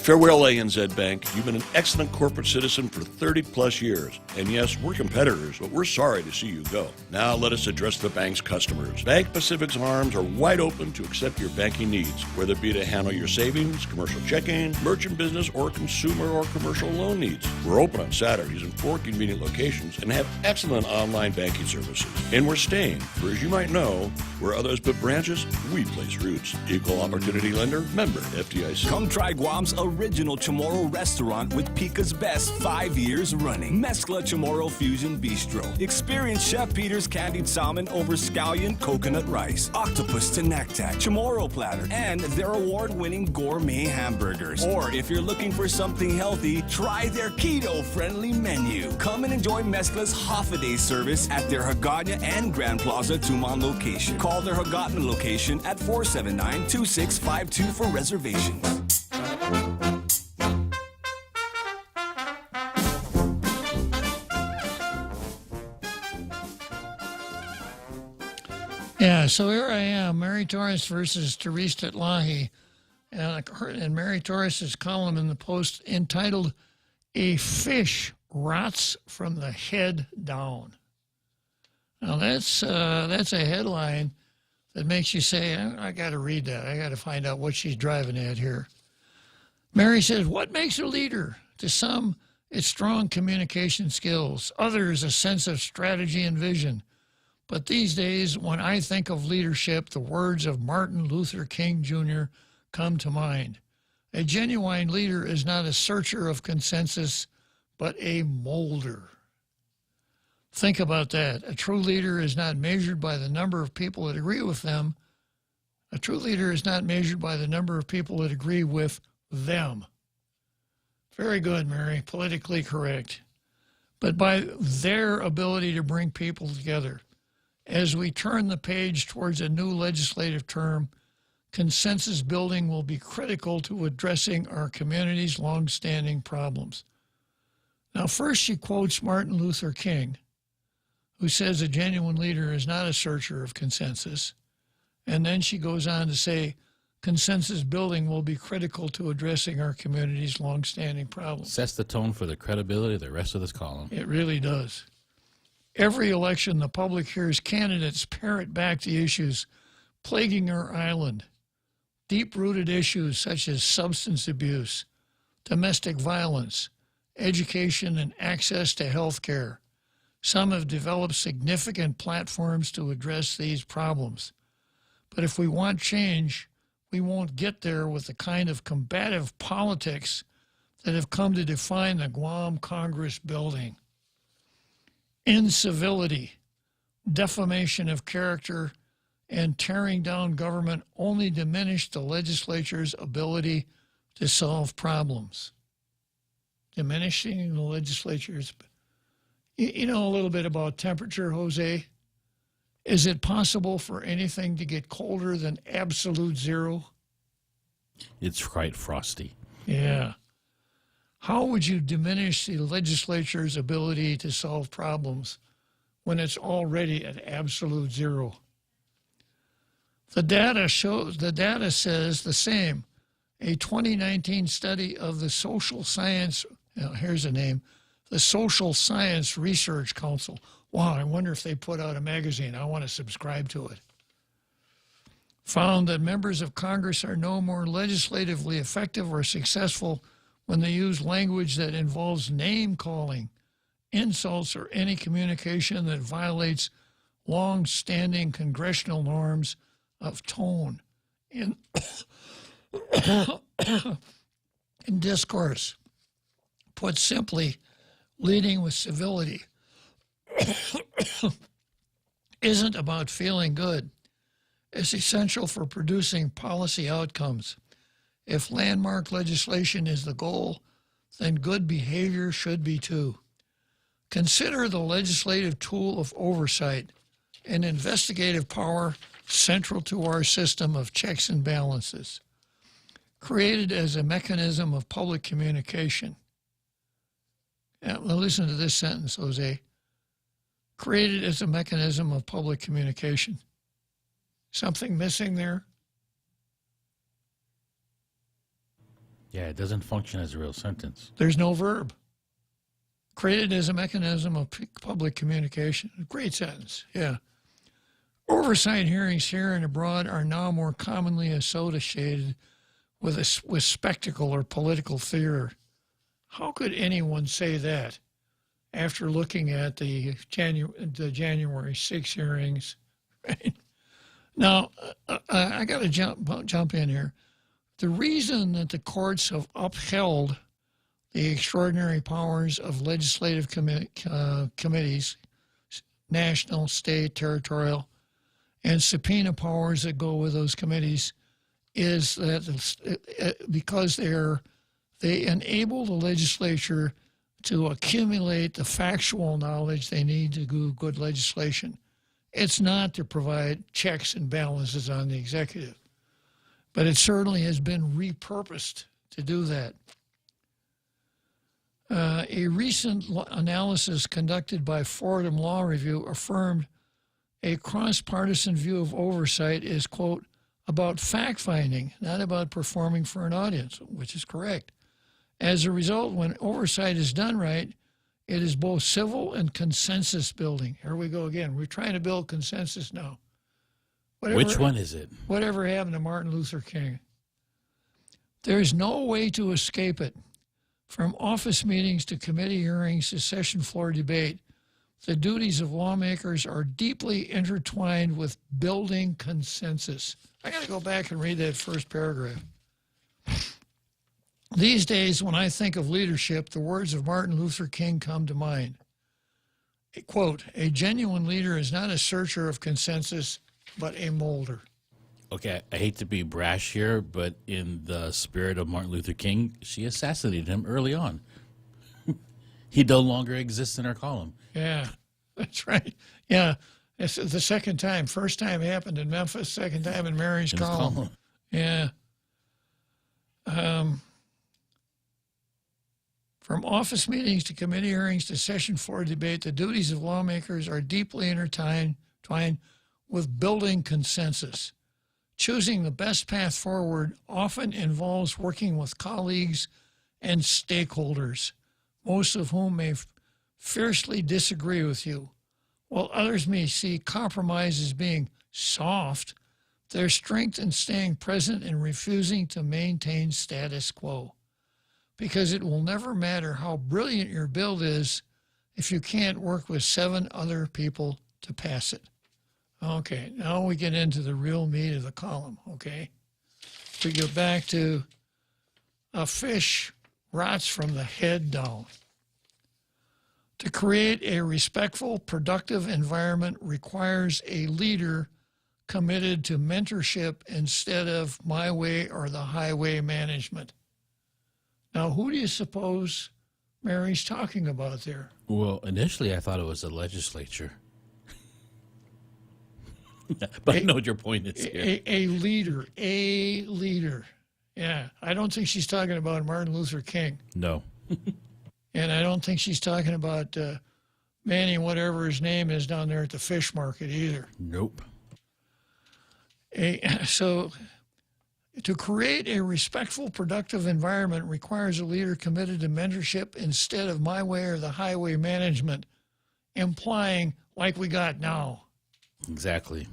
Farewell ANZ Bank, you've been an excellent corporate citizen for 30 plus years. And yes, we're competitors, but we're sorry to see you go. Now let us address the bank's customers. Bank Pacific's arms are wide open to accept your banking needs, whether it be to handle your savings, commercial checking, merchant business, or consumer or commercial loan needs. We're open on Saturdays in 4 convenient locations and have excellent online banking services. And we're staying, for as you might know, where others put branches, we place roots. Equal opportunity lender, member FDIC. Come try Guam's original Chamorro restaurant with Pica's Best 5 years running. Mezcla Chamorro Fusion Bistro. Experience Chef Peter's candied salmon over scallion coconut rice, octopus to naktak, Chamorro platter, and their award-winning gourmet hamburgers. Or if you're looking for something healthy, try their keto-friendly menu. Come and enjoy Mezcla's half-a-day service at their Hagåtña and Grand Plaza Tumon location. Call their Hagåtña location at 479-2652 for reservations. Yeah, so here I am, Mary Torres versus Therese Tetlahi, and Mary Torres' column in the Post entitled, "A Fish Rots from the Head Down." Now that's a headline that makes you say, I got to read that. I got to find out what she's driving at here. Mary says, what makes a leader? To some, it's strong communication skills. Others, a sense of strategy and vision. But these days, when I think of leadership, the words of Martin Luther King Jr. come to mind. A genuine leader is not a searcher of consensus, but a molder. Think about that. A true leader is not measured by the number of people that agree with them. A true leader is not measured by the number of people that agree with them. Very good, Mary. Politically correct. But by their ability to bring people together. As we turn the page towards a new legislative term, consensus building will be critical to addressing our community's long-standing problems. Now, first she quotes Martin Luther King, who says a genuine leader is not a searcher of consensus. And then she goes on to say, consensus building will be critical to addressing our community's long-standing problems. Sets the tone for the credibility of the rest of this column. It really does. Every election, the public hears candidates parrot back the issues plaguing our island. Deep-rooted issues such as substance abuse, domestic violence, education, and access to health care. Some have developed significant platforms to address these problems. But if we want change, we won't get there with the kind of combative politics that have come to define the Guam Congress building. Incivility, defamation of character, and tearing down government only diminish the legislature's ability to solve problems. Diminishing the legislature's... You know a little bit about temperature, Jose? Is it possible for anything to get colder than absolute zero? It's quite frosty. Yeah. How would you diminish the legislature's ability to solve problems when it's already at absolute zero? The data says the same. A 2019 study of the Social Science, here's a name, the Social Science Research Council. Wow, I wonder if they put out a magazine. I want to subscribe to it. Found that members of Congress are no more legislatively effective or successful when they use language that involves name-calling, insults, or any communication that violates long-standing congressional norms of tone in discourse. Put simply, leading with civility isn't about feeling good. It's essential for producing policy outcomes. If landmark legislation is the goal, then good behavior should be too. Consider the legislative tool of oversight, an investigative power central to our system of checks and balances, created as a mechanism of public communication. Now, listen to this sentence, Jose. Created as a mechanism of public communication. Something missing there? Yeah, it doesn't function as a real sentence. There's no verb. Created as a mechanism of public communication. Great sentence, yeah. Oversight hearings here and abroad are now more commonly associated with spectacle or political theater. How could anyone say that after looking at the January 6 hearings? Right? Now, I got to jump in here. The reason that the courts have upheld the extraordinary powers of legislative committees, national, state, territorial, and subpoena powers that go with those committees is that because they enable the legislature to accumulate the factual knowledge they need to do good legislation. It's not to provide checks and balances on the executive, but it certainly has been repurposed to do that. A recent analysis conducted by Fordham Law Review affirmed a cross-partisan view of oversight is, quote, about fact-finding, not about performing for an audience, which is correct. As a result, when oversight is done right, it is both civil and consensus building. Here we go again. We're trying to build consensus now. Which one is it? Whatever happened to Martin Luther King? There is no way to escape it. From office meetings to committee hearings to session floor debate, the duties of lawmakers are deeply intertwined with building consensus. I got to go back and read that first paragraph. These days, when I think of leadership, the words of Martin Luther King come to mind. Quote, a genuine leader is not a searcher of consensus, but a molder. Okay, I hate to be brash here, but in the spirit of Martin Luther King, she assassinated him early on. He no longer exists in our column. Yeah, that's right. Yeah, it's the second time. First time happened in Memphis, second time in Mary's column. Yeah. From office meetings to committee hearings to session floor debate, the duties of lawmakers are deeply intertwined with building consensus. Choosing the best path forward often involves working with colleagues and stakeholders, most of whom may fiercely disagree with you. While others may see compromise as being soft, there's strength in staying present and refusing to maintain status quo. Because it will never matter how brilliant your bill is if you can't work with 7 other people to pass it. Okay, now we get into the real meat of the column, okay? We go back to a fish rots from the head down. To create a respectful, productive environment requires a leader committed to mentorship instead of my way or the highway management. Now, who do you suppose Mary's talking about there? Well, initially I thought it was the legislature. But I know what your point is here. A leader. Yeah, I don't think she's talking about Martin Luther King. No. And I don't think she's talking about Manny, whatever his name is, down there at the fish market either. Nope. So to create a respectful, productive environment requires a leader committed to mentorship instead of my way or the highway management, implying like we got now. Exactly.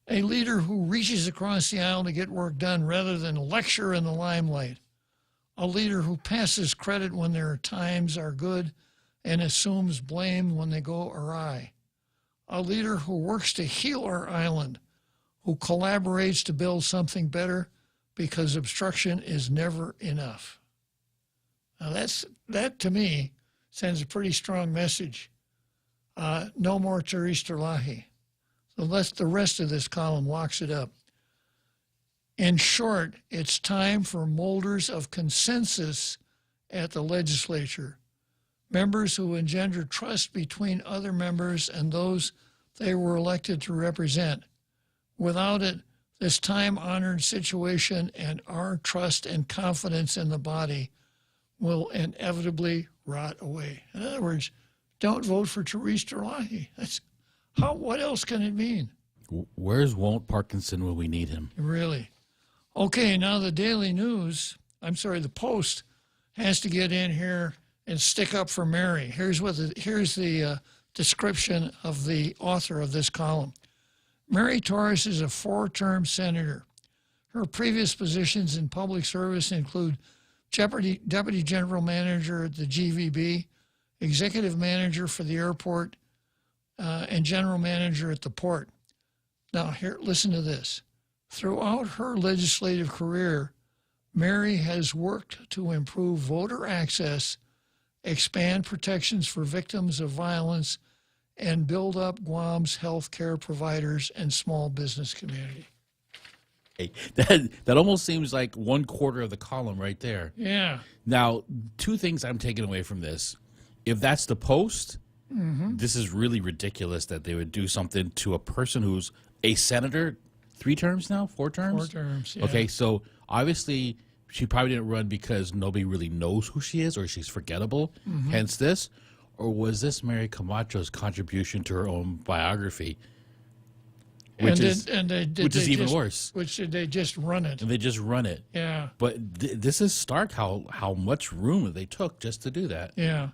A leader who reaches across the aisle to get work done rather than lecture in the limelight. A leader who passes credit when their times are good and assumes blame when they go awry. A leader who works to heal our island, who collaborates to build something better because obstruction is never enough. Now that to me sends a pretty strong message. No more Therese Terlahi. The rest of this column locks it up. In short, it's time for molders of consensus at the legislature, members who engender trust between other members and those they were elected to represent. Without it, this time-honored situation and our trust and confidence in the body will inevitably rot away. In other words, don't vote for Therese Terlahi. What else can it mean? Where's Walt Parkinson when we need him? Really? Okay, now the Daily News the Post has to get in here and stick up for Mary. Here's the description of the author of this column. Mary Torres is a 4-term senator. Her previous positions in public service include Deputy General Manager at the GVB, Executive Manager for the airport, and General Manager at the port. Now, here, listen to this. Throughout her legislative career, Mary has worked to improve voter access, expand protections for victims of violence, and build up Guam's health care providers and small business community. Hey, that almost seems like 1/4 of the column right there. Yeah. Now, 2 things I'm taking away from this. If that's the Post, this is really ridiculous that they would do something to a person who's a senator. 3 terms now? 4 terms? 4 terms, yeah. Okay, so obviously she probably didn't run because nobody really knows who she is or she's forgettable, hence this. Or was this Mary Camacho's contribution to her own biography? Which is even worse. Which they just run it. And they just run it. Yeah. But this is stark how much room they took just to do that. Yeah.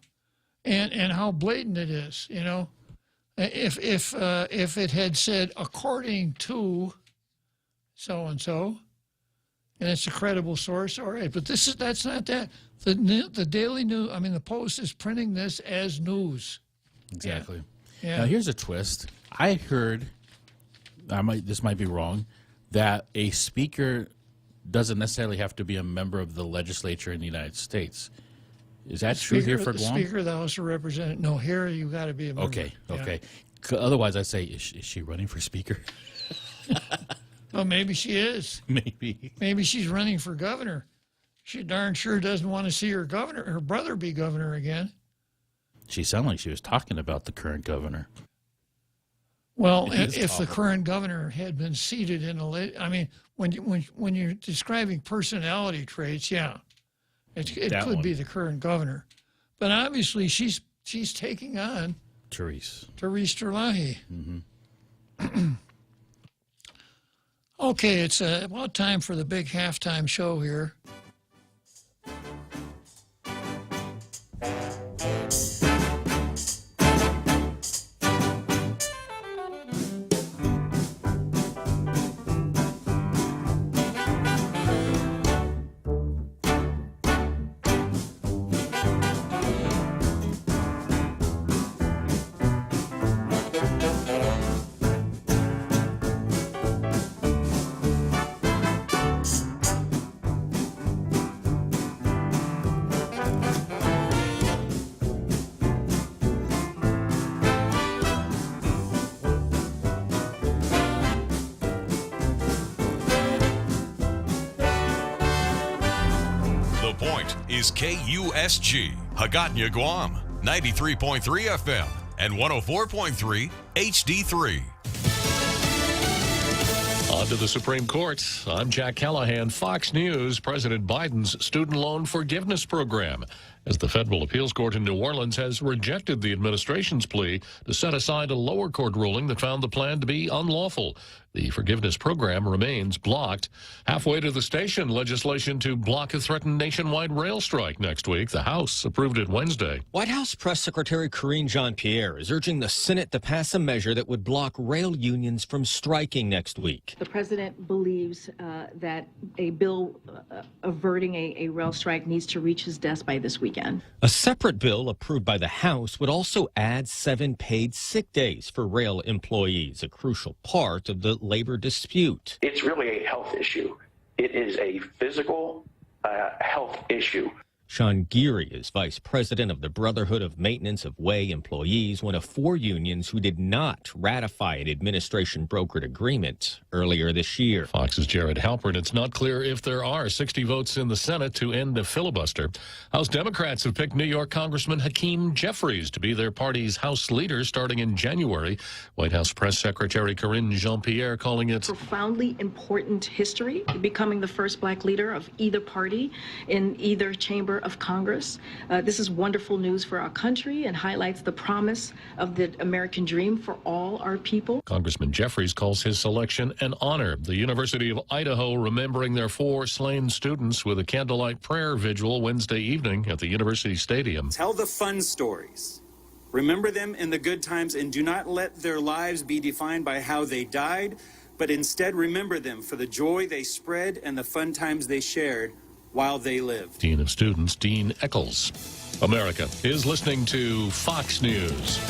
And how blatant it is, you know. If it had said according to so and so, and it's a credible source, all right. But that's not that. The Daily News, the Post is printing this as news. Exactly. Yeah. Now here's a twist. I heard, this might be wrong, that a speaker doesn't necessarily have to be a member of the legislature in the United States. Is that true here for Guam? Speaker of the House of Representatives. No, here you got to be a member. Okay. Yeah. Otherwise, I say, is she running for speaker? Well, maybe she is. Maybe she's running for governor. She darn sure doesn't want to see her brother be governor again. She sounded like she was talking about the current governor. Well, if the current governor had been seated in when you're describing personality traits, yeah, it could be the current governor. But obviously, she's taking on Therese Terlahi. Okay, it's about time for the big halftime show here. Is KUSG, Hagåtña, Guam, 93.3 FM and 104.3 HD3. On to the Supreme Court. I'm Jack Callahan. Fox News, President Biden's student loan forgiveness program, as the federal appeals court in New Orleans has rejected the administration's plea to set aside a lower court ruling that found the plan to be unlawful. The forgiveness program remains blocked. Halfway to the station, legislation to block a threatened nationwide rail strike next week. The House approved it Wednesday. White House Press Secretary Karine Jean-Pierre is urging the Senate to pass a measure that would block rail unions from striking next week. The president believes that a bill averting a rail strike needs to reach his desk by this weekend. A separate bill approved by the House would also add 7 paid sick days for rail employees, a crucial part of the labor dispute. It's really a health issue. It is a physical health issue. Sean Geary is vice president of the Brotherhood of Maintenance of Way employees, one of 4 unions who did not ratify an administration-brokered agreement earlier this year. Fox's Jared Halpern. It's not clear if there are 60 votes in the Senate to end the filibuster. House Democrats have picked New York Congressman Hakeem Jeffries to be their party's House leader starting in January. White House Press Secretary Karine Jean-Pierre calling it profoundly important history, becoming the first black leader of either party in either chamber of Congress. This is wonderful news for our country and highlights the promise of the American dream for all our people. Congressman Jeffries calls his selection an honor. The University of Idaho remembering their 4 slain students with a candlelight prayer vigil Wednesday evening at the University Stadium. Tell the fun stories. Remember them in the good times and do not let their lives be defined by how they died, but instead remember them for the joy they spread and the fun times they shared while they lived. Dean of Students, Dean Eccles. America is listening to Fox News.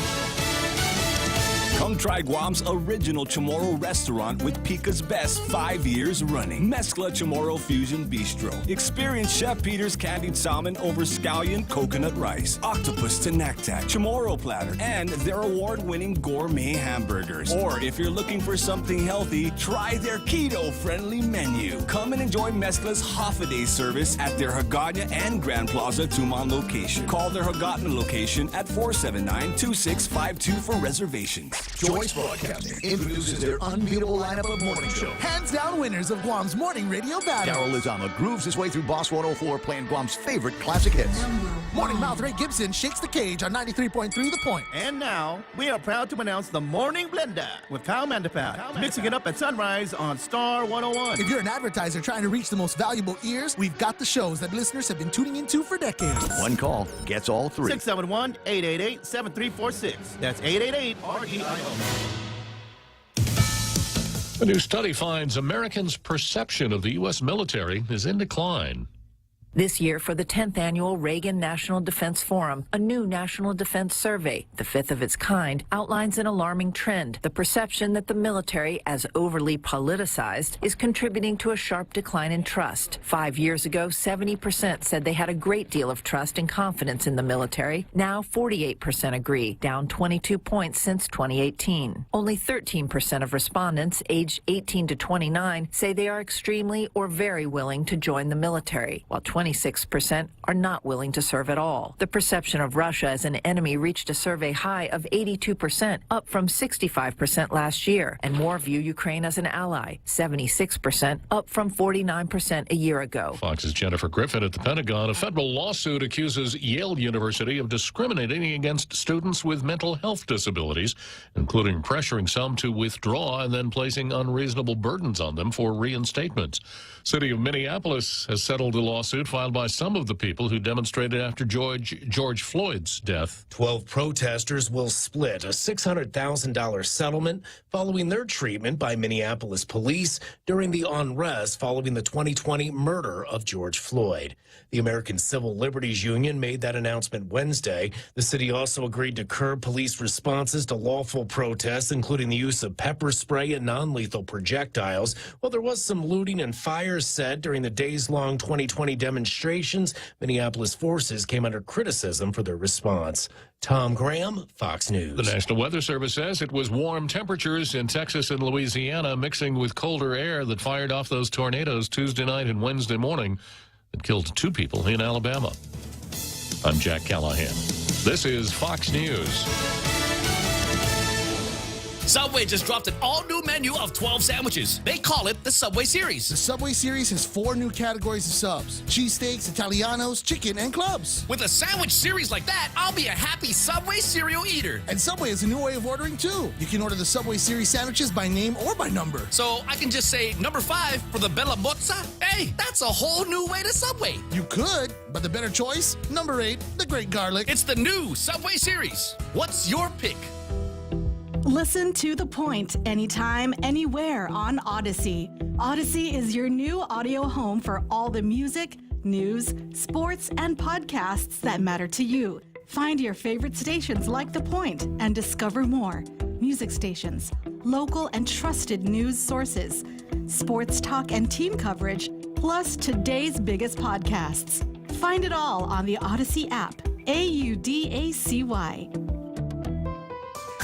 Come try Guam's original Chamorro restaurant with Pica's Best 5 years running. Mezcla Chamorro Fusion Bistro. Experience Chef Peter's candied salmon over scallion coconut rice, octopus to naktak, Chamorro platter, and their award-winning gourmet hamburgers. Or if you're looking for something healthy, try their keto-friendly menu. Come and enjoy Mezcla's half-a-day service at their Hagåtña and Grand Plaza Tuman location. Call their Hagåtña location at 479-2652 for reservations. Joyce Broadcasting introduces their unbeatable lineup of morning show. Hands down winners of Guam's morning radio battle. Daryl Lizama grooves his way through Boss 104 playing Guam's favorite classic hits. Morning mouth Ray Gibson shakes the cage on 93.3 The Point. And now, we are proud to announce the Morning Blender with Kyle Mandapat, mixing it up at sunrise on Star 101. If you're an advertiser trying to reach the most valuable ears, we've got the shows that listeners have been tuning into for decades. One call gets all 3. 671-888-7346. That's 888-REIO. A new study finds Americans' perception of the U.S. military is in decline. This year, for the 10th annual Reagan National Defense Forum, a new national defense survey, the 5th of its kind, outlines an alarming trend. The perception that the military, as overly politicized, is contributing to a sharp decline in trust. 5 years ago, 70% said they had a great deal of trust and confidence in the military. Now, 48% agree, down 22 points since 2018. Only 13% of respondents aged 18 to 29 say they are extremely or very willing to join the military, while 26% are not willing to serve at all. The perception of Russia as an enemy reached a survey high of 82%, up from 65% last year, and more view Ukraine as an ally, 76%, up from 49% a year ago. Fox's Jennifer Griffin at the Pentagon. A federal lawsuit accuses Yale University of discriminating against students with mental health disabilities, including pressuring some to withdraw and then placing unreasonable burdens on them for reinstatement. City of Minneapolis has settled a lawsuit filed by some of the people who demonstrated after George Floyd's death. 12 protesters will split a $600,000 settlement following their treatment by Minneapolis police during the unrest following the 2020 murder of George Floyd. The American Civil Liberties Union made that announcement Wednesday. The city also agreed to curb police responses to lawful protests, including the use of pepper spray and non-lethal projectiles. While there was some looting and fires said during the days-long 2020 demonstrations, Minneapolis forces came under criticism for their response. Tom Graham, Fox News. The National Weather Service says it was warm temperatures in Texas and Louisiana mixing with colder air that fired off those tornadoes Tuesday night and Wednesday morning that killed 2 people in Alabama. I'm Jack Callahan. This is Fox News. Subway just dropped an all-new menu of 12 sandwiches. They call it the Subway Series. The Subway Series has 4 new categories of subs: cheesesteaks, Italianos, chicken, and clubs. With a sandwich series like that, I'll be a happy Subway cereal eater. And Subway has a new way of ordering, too. You can order the Subway Series sandwiches by name or by number. So I can just say number 5 for the Bella Mozza? Hey, that's a whole new way to Subway. You could, but the better choice, number 8, the Great Garlic. It's the new Subway Series. What's your pick? Listen to The Point anytime, anywhere on Odyssey. Odyssey is your new audio home for all the music, news, sports, and podcasts that matter to you. Find your favorite stations like The Point and discover more. Music stations, local and trusted news sources, sports talk and team coverage, plus today's biggest podcasts. Find it all on the Odyssey app. AUDACY.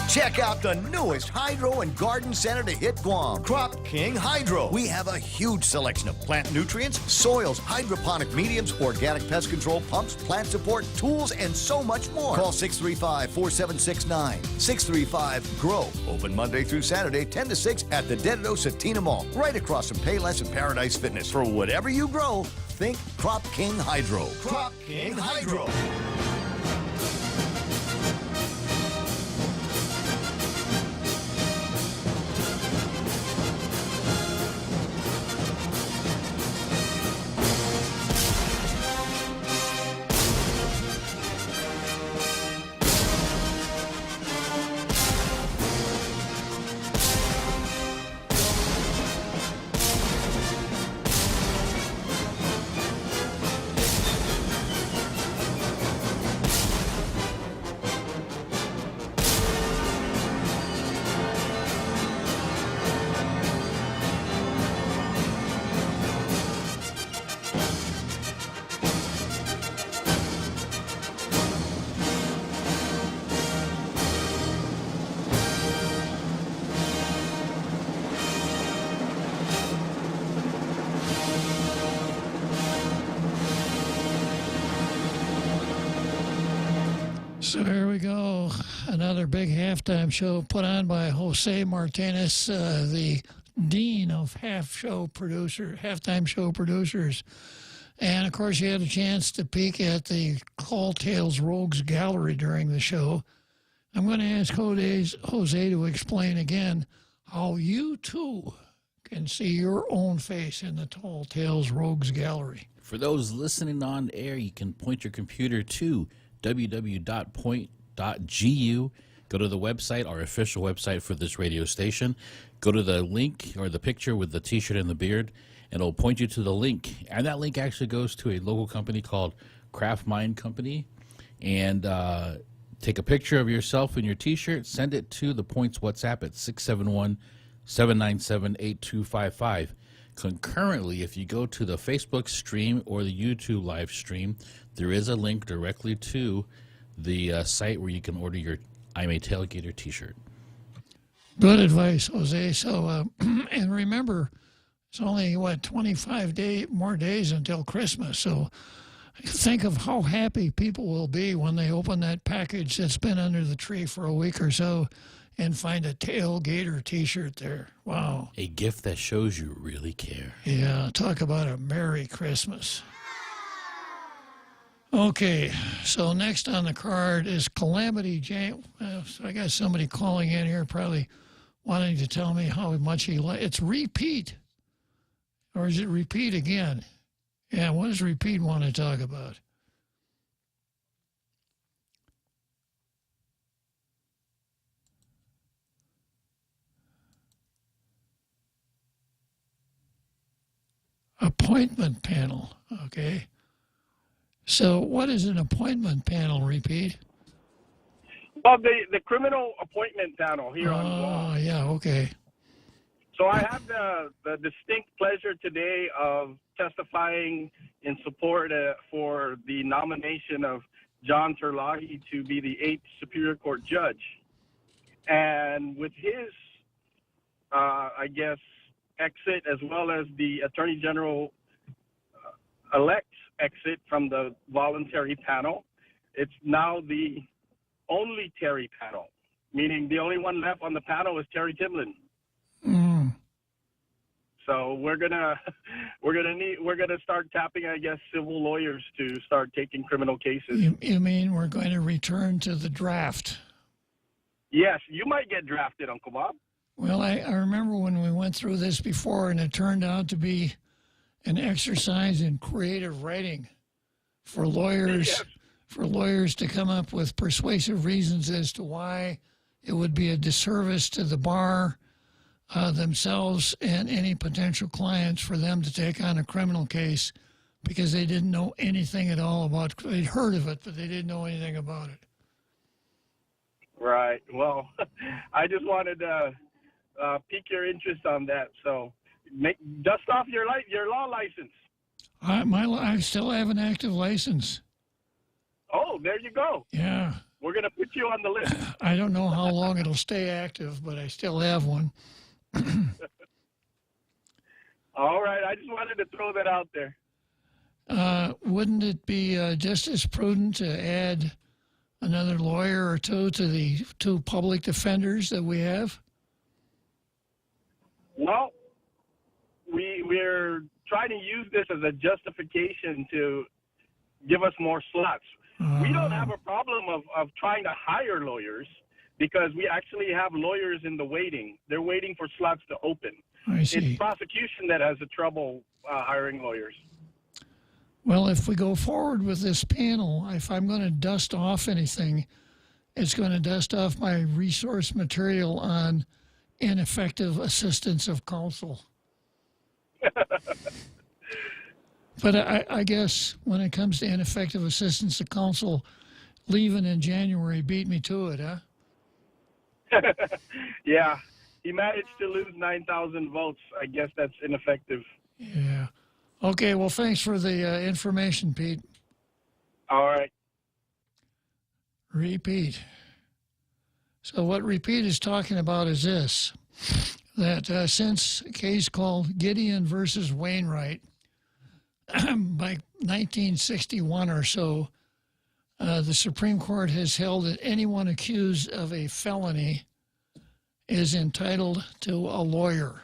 Check out the newest hydro and garden center to hit Guam, Crop King Hydro. We have a huge selection of plant nutrients, soils, hydroponic mediums, organic pest control pumps, plant support, tools, and so much more. Call 635-4769. 635-GROW. Open Monday through Saturday, 10 to 6 at the Dededo Satina Mall, right across from Payless and Paradise Fitness. For whatever you grow, think Crop King Hydro. Crop King Hydro. So here we go. Another big halftime show put on by Jose Martinez, the dean of halftime show producers. And of course, you had a chance to peek at the Call Tales Rogues Gallery during the show. I'm going to ask Jose to explain again how you too can see your own face in the Tall Tales Rogues Gallery. For those listening on air, you can point your computer to www.point.gu. Go to the website, our official website for this radio station. Go to the link or the picture with the T-shirt and the beard, and it'll point you to the link. And that link actually goes to a local company called Craft Mind Company. And take a picture of yourself in your T-shirt, send it to the Points WhatsApp at 671-797-8255. Concurrently, if you go to the Facebook stream or the YouTube live stream, there is a link directly to the site where you can order your I'm a Tailgater T-shirt. Good advice, Jose. So, and remember, it's only, 25 more days until Christmas. So think of how happy people will be when they open that package that's been under the tree for a week or so and find a Tailgater T-shirt there. Wow. A gift that shows you really care. Yeah, talk about a Merry Christmas. Okay, so next on the card is Calamity Jane. So I got somebody calling in here probably wanting to tell me how much he likes. It's repeat. Or is it repeat again? Yeah, what does repeat want to talk about? Appointment panel, okay. So what is an appointment panel, repeat? Well, the criminal appointment panel here on Guam. Oh, yeah, okay. So I have the distinct pleasure today of testifying in support for the nomination of John Terlahi to be the 8th Superior Court judge. And with his, exit, as well as the Attorney General elect's exit from the voluntary panel, it's now the only Terry panel, meaning the only one left on the panel is Terry Timlin. Mm. So we're gonna start tapping, I guess, civil lawyers to start taking criminal cases. You mean we're going to return to the draft? Yes, you might get drafted, Uncle Bob. Well, I remember when we went through this before, and it turned out to be an exercise in creative writing for lawyers. Yes. For lawyers to come up with persuasive reasons as to why it would be a disservice to the bar themselves and any potential clients for them to take on a criminal case because they didn't know anything at all about it. They'd heard of it, but they didn't know anything about it. Right. Well, I just wanted to pique your interest on that. So dust off your law license. I still have an active license. Oh, there you go. Yeah. We're going to put you on the list. I don't know how long it'll stay active, but I still have one. All right. I just wanted to throw that out there. Wouldn't it be just as prudent to add another lawyer or two to the 2 public defenders that we have? Well, we're trying to use this as a justification to give us more slots. We don't have a problem of trying to hire lawyers because we actually have lawyers in the waiting. They're waiting for slots to open. I see. It's prosecution that has the trouble hiring lawyers. Well, if we go forward with this panel, if I'm going to dust off anything, it's going to dust off my resource material on ineffective assistance of counsel. But I guess when it comes to ineffective assistance of counsel, leaving in January beat me to it, huh? Yeah. He managed to lose 9,000 votes. I guess that's ineffective. Yeah. Okay, well, thanks for the information, Pete. All right. Repeat. So what Repeat is talking about is this, that since a case called Gideon versus Wainwright, by 1961 or so, the Supreme Court has held that anyone accused of a felony is entitled to a lawyer.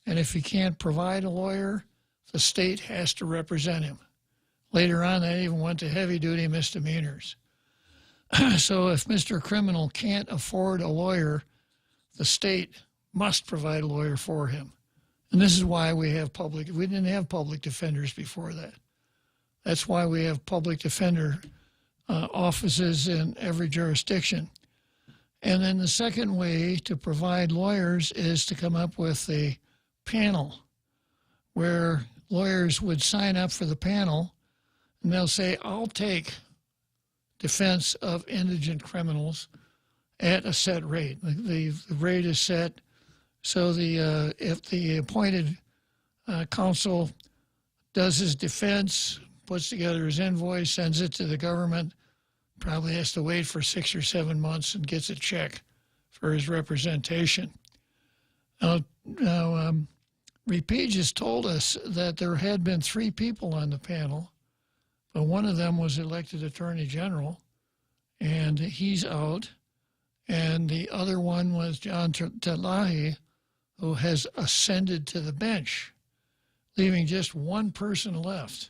And if he can't provide a lawyer, the state has to represent him. Later on, that even went to heavy-duty misdemeanors. So if Mr. Criminal can't afford a lawyer, the state must provide a lawyer for him. And this is why we didn't have public defenders before that. That's why we have public defender offices in every jurisdiction. And then the second way to provide lawyers is to come up with a panel where lawyers would sign up for the panel and they'll say, I'll take defense of indigent criminals at a set rate. The rate is set. So if the appointed counsel does his defense, puts together his invoice, sends it to the government, probably has to wait for 6 or 7 months and gets a check for his representation. Now Repeat has told us that there had been 3 people on the panel, but one of them was elected Attorney General, and he's out. And the other one was John Terlahi, who has ascended to the bench, leaving just one person left.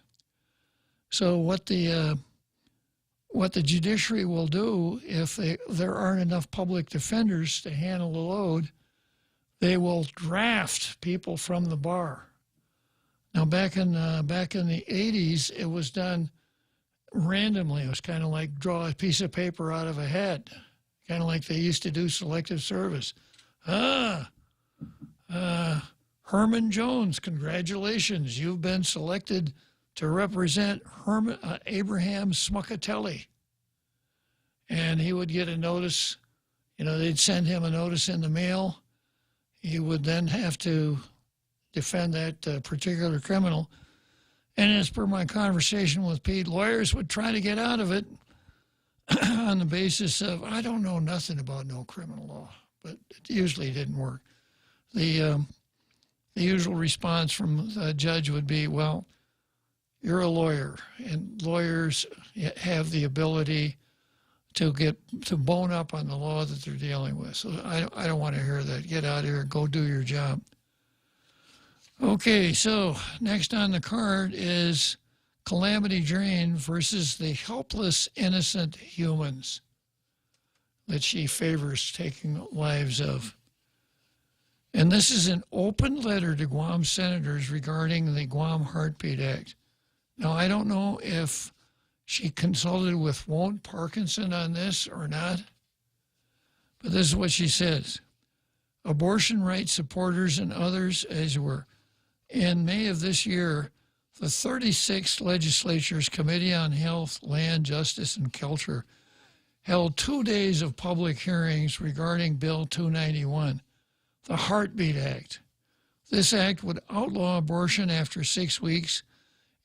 So what the judiciary will do, if there aren't enough public defenders to handle the load, they will draft people from the bar. Now, back in the 80s, it was done randomly. It was kind of like draw a piece of paper out of a hat, kind of like they used to do selective service. Herman Jones, congratulations. You've been selected to represent Abraham Smuckatelli. And he would get a notice. They'd send him a notice in the mail. He would then have to defend that particular criminal. And as per my conversation with Pete, lawyers would try to get out of it on the basis of, I don't know nothing about no criminal law, but it usually didn't work. The usual response from the judge would be, well, you're a lawyer, and lawyers have the ability to bone up on the law that they're dealing with. So I don't want to hear that. Get out of here and go do your job. Okay, so next on the card is Calamity Jane versus the helpless, innocent humans that she favors taking lives of. And this is an open letter to Guam senators regarding the Guam Heartbeat Act. Now, I don't know if she consulted with Won't Parkinson on this or not, but this is what she says. Abortion rights supporters and others, as were. In May of this year, the 36th Legislature's Committee on Health, Land, Justice, and Culture held 2 days of public hearings regarding Bill 291, the Heartbeat Act. This act would outlaw abortion after 6 weeks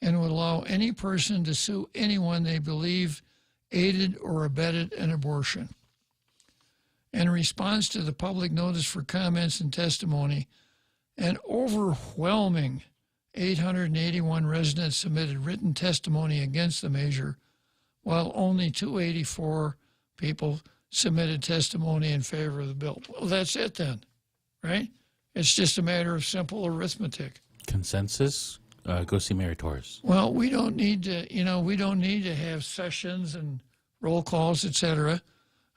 and would allow any person to sue anyone they believe aided or abetted an abortion. In response to the public notice for comments and testimony, an overwhelming 881 residents submitted written testimony against the measure, while only 284 people submitted testimony in favor of the bill. Well, that's it then, right? It's just a matter of simple arithmetic. Consensus? Go see Mary Torres. Well, we don't need to have sessions and roll calls, etc.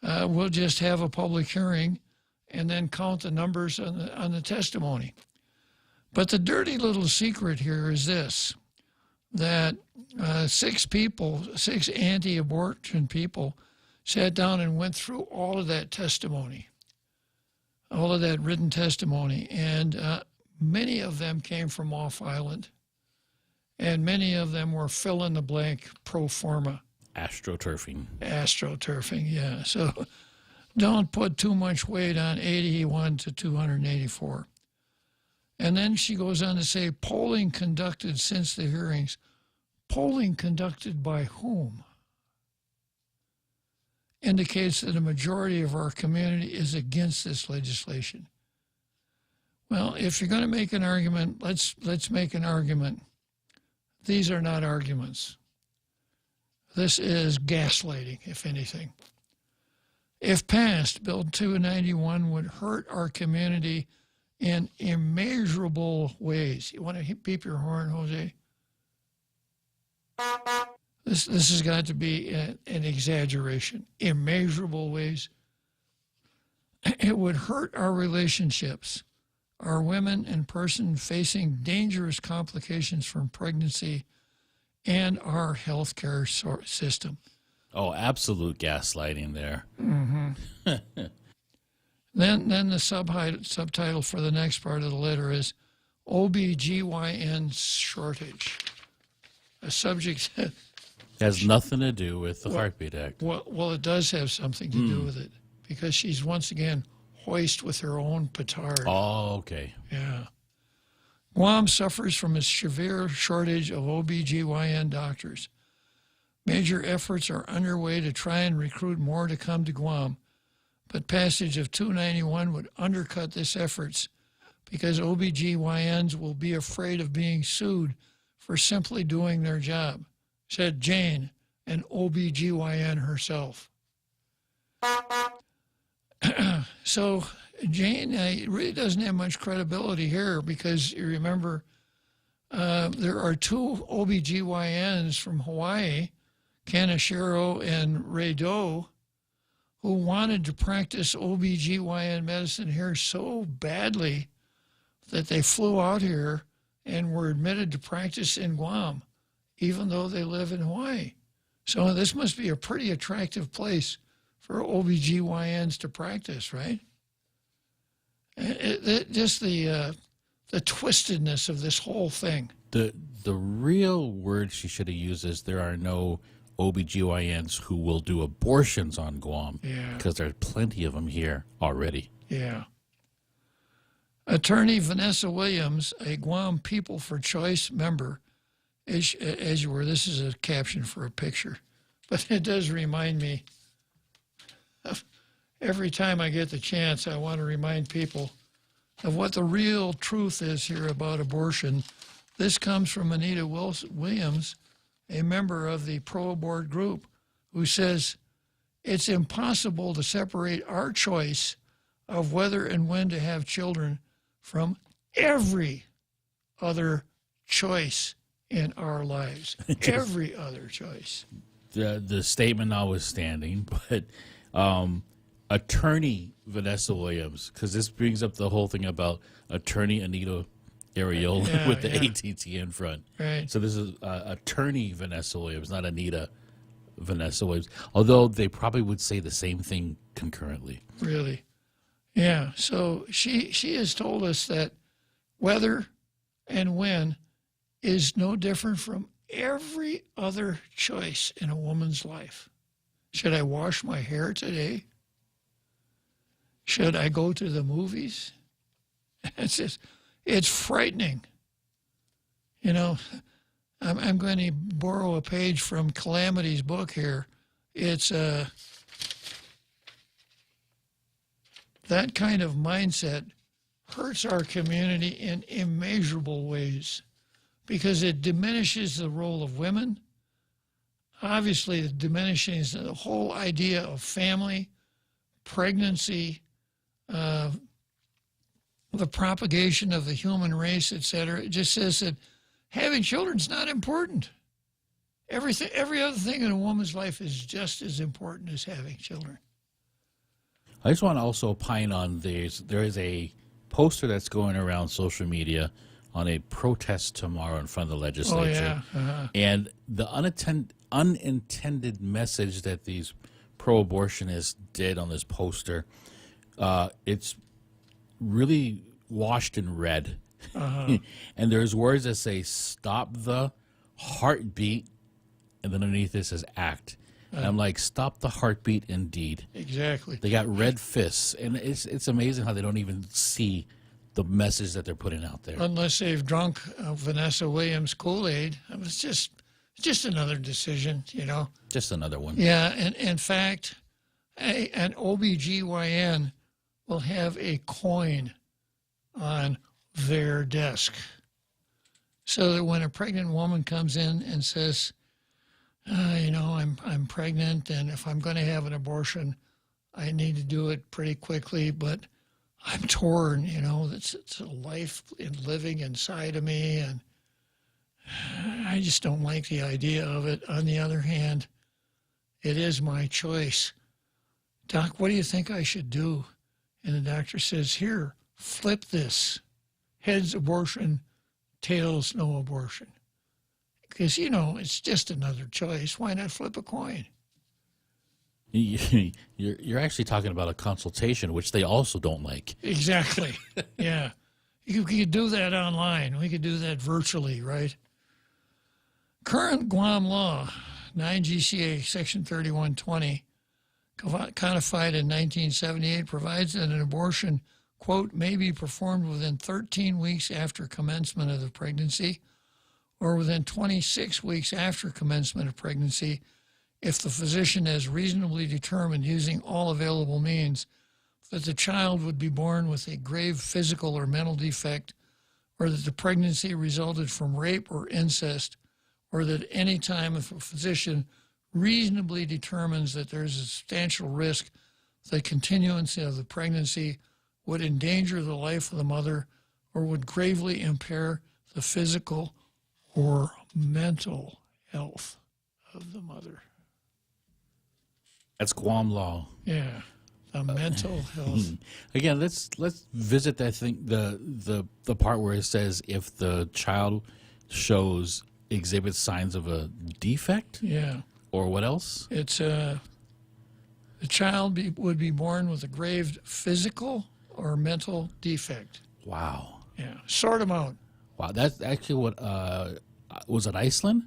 We'll just have a public hearing and then count the numbers on the testimony. But the dirty little secret here is this, that 6 anti-abortion people sat down and went through all of that testimony, all of that written testimony, and many of them came from off island, and many of them were fill-in-the-blank pro forma. Astroturfing, yeah. So don't put too much weight on 81 to 284. And then she goes on to say, polling conducted since the hearings. Polling conducted by whom? Indicates that a majority of our community is against this legislation. Well, if you're going to make an argument, let's make an argument. These are not arguments. This is gaslighting, if anything. If passed, Bill 291 would hurt our community in immeasurable ways. You want to beep your horn, Jose? This has got to be an exaggeration. Immeasurable ways. It would hurt our relationships, our women and person facing dangerous complications from pregnancy, and our healthcare system. Oh, absolute gaslighting there. Mm-hmm. Then the subtitle for the next part of the letter is OBGYN shortage, a subject that has nothing to do with the Heartbeat Act. Well, it does have something to do with it, because she's once again hoist with her own petard. Oh, okay. Yeah. Guam suffers from a severe shortage of OBGYN doctors. Major efforts are underway to try and recruit more to come to Guam, but passage of 291 would undercut this efforts because OBGYNs will be afraid of being sued for simply doing their job, said Jane, an OBGYN herself. So Jane really doesn't have much credibility here, because you remember there are 2 OBGYNs from Hawaii, Kaneshiro and Ray Doe, who wanted to practice OBGYN medicine here so badly that they flew out here and were admitted to practice in Guam, even though they live in Hawaii. So this must be a pretty attractive place for OBGYNs to practice, right? Just the twistedness of this whole thing. The real word she should have used is there are no OBGYNs who will do abortions on Guam. Yeah. Because there are plenty of them here already. Yeah. Attorney Vanessa Williams, a Guam People for Choice member, as you were, this is a caption for a picture, but it does remind me of every time I get the chance, I want to remind people of what the real truth is here about abortion. This comes from Anita Williams, a member of the pro-abort group, who says, it's impossible to separate our choice of whether and when to have children from every other choice in our lives. Every other choice. The statement notwithstanding, but attorney Vanessa Williams, because this brings up the whole thing about attorney Anita Areola with the ATT in front. Right. So this is attorney Vanessa Williams, not Anita Vanessa Williams, although they probably would say the same thing concurrently. Really? Yeah. So she has told us that whether and when is no different from every other choice in a woman's life. Should I wash my hair today? Should I go to the movies? It's frightening. You know, I'm going to borrow a page from Calamity's book here. It's that kind of mindset hurts our community in immeasurable ways because it diminishes the role of women. Obviously, it diminishes the whole idea of family, pregnancy, the propagation of the human race, etc. It just says that having children is not important. Every other thing in a woman's life is just as important as having children. I just want to also opine on this. There is a poster that's going around social media on a protest tomorrow in front of the legislature. Oh, yeah. And the unintended message that these pro-abortionists did on this poster, it's really washed in red. And there's words that say, stop the heartbeat, and then underneath this says act. And I'm like, stop the heartbeat indeed. Exactly. They got red fists, and it's amazing how they don't even see the message that they're putting out there. Unless they've drunk Vanessa Williams' Kool-Aid. It's just another decision, you know. Just another one. Yeah, and in fact, an OBGYN will have a coin on their desk so that when a pregnant woman comes in and says, I'm pregnant, and if I'm going to have an abortion, I need to do it pretty quickly, but I'm torn, it's a life living inside of me, and I just don't like the idea of it. On the other hand, it is my choice. Doc, what do you think I should do? And the doctor says, here, flip this. Heads abortion, tails no abortion. Because, it's just another choice. Why not flip a coin? You're actually talking about a consultation, which they also don't like. Exactly. Yeah. You could do that online. We could do that virtually, right? Current Guam law, 9 GCA Section 3120, codified in 1978, provides that an abortion, quote, may be performed within 13 weeks after commencement of the pregnancy or within 26 weeks after commencement of pregnancy if the physician has reasonably determined using all available means that the child would be born with a grave physical or mental defect, or that the pregnancy resulted from rape or incest, or that any time if a physician reasonably determines that there's a substantial risk that continuance of the pregnancy would endanger the life of the mother or would gravely impair the physical or mental health of the mother. That's Guam law. Yeah, the mental health. Again, let's visit that thing, the part where it says if the child exhibits signs of a defect. Yeah. Or what else? It's the child would be born with a grave physical or mental defect. Wow. Yeah. Sort them out. Wow, that's actually what was it Iceland?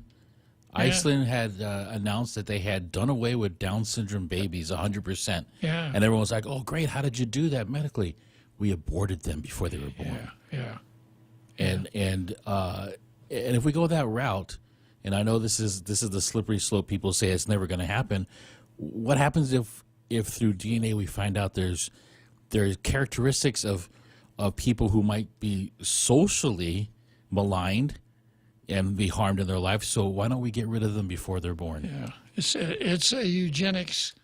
Yeah. Iceland had announced that they had done away with Down syndrome babies 100%. Yeah. And everyone was like, "Oh, great! How did you do that medically?" We aborted them before they were born. Yeah. And if we go that route, and I know this is the slippery slope. People say it's never going to happen. What happens if through DNA we find out there's characteristics of people who might be socially maligned and be harmed in their life? So why don't we get rid of them before they're born? Yeah, it's a eugenics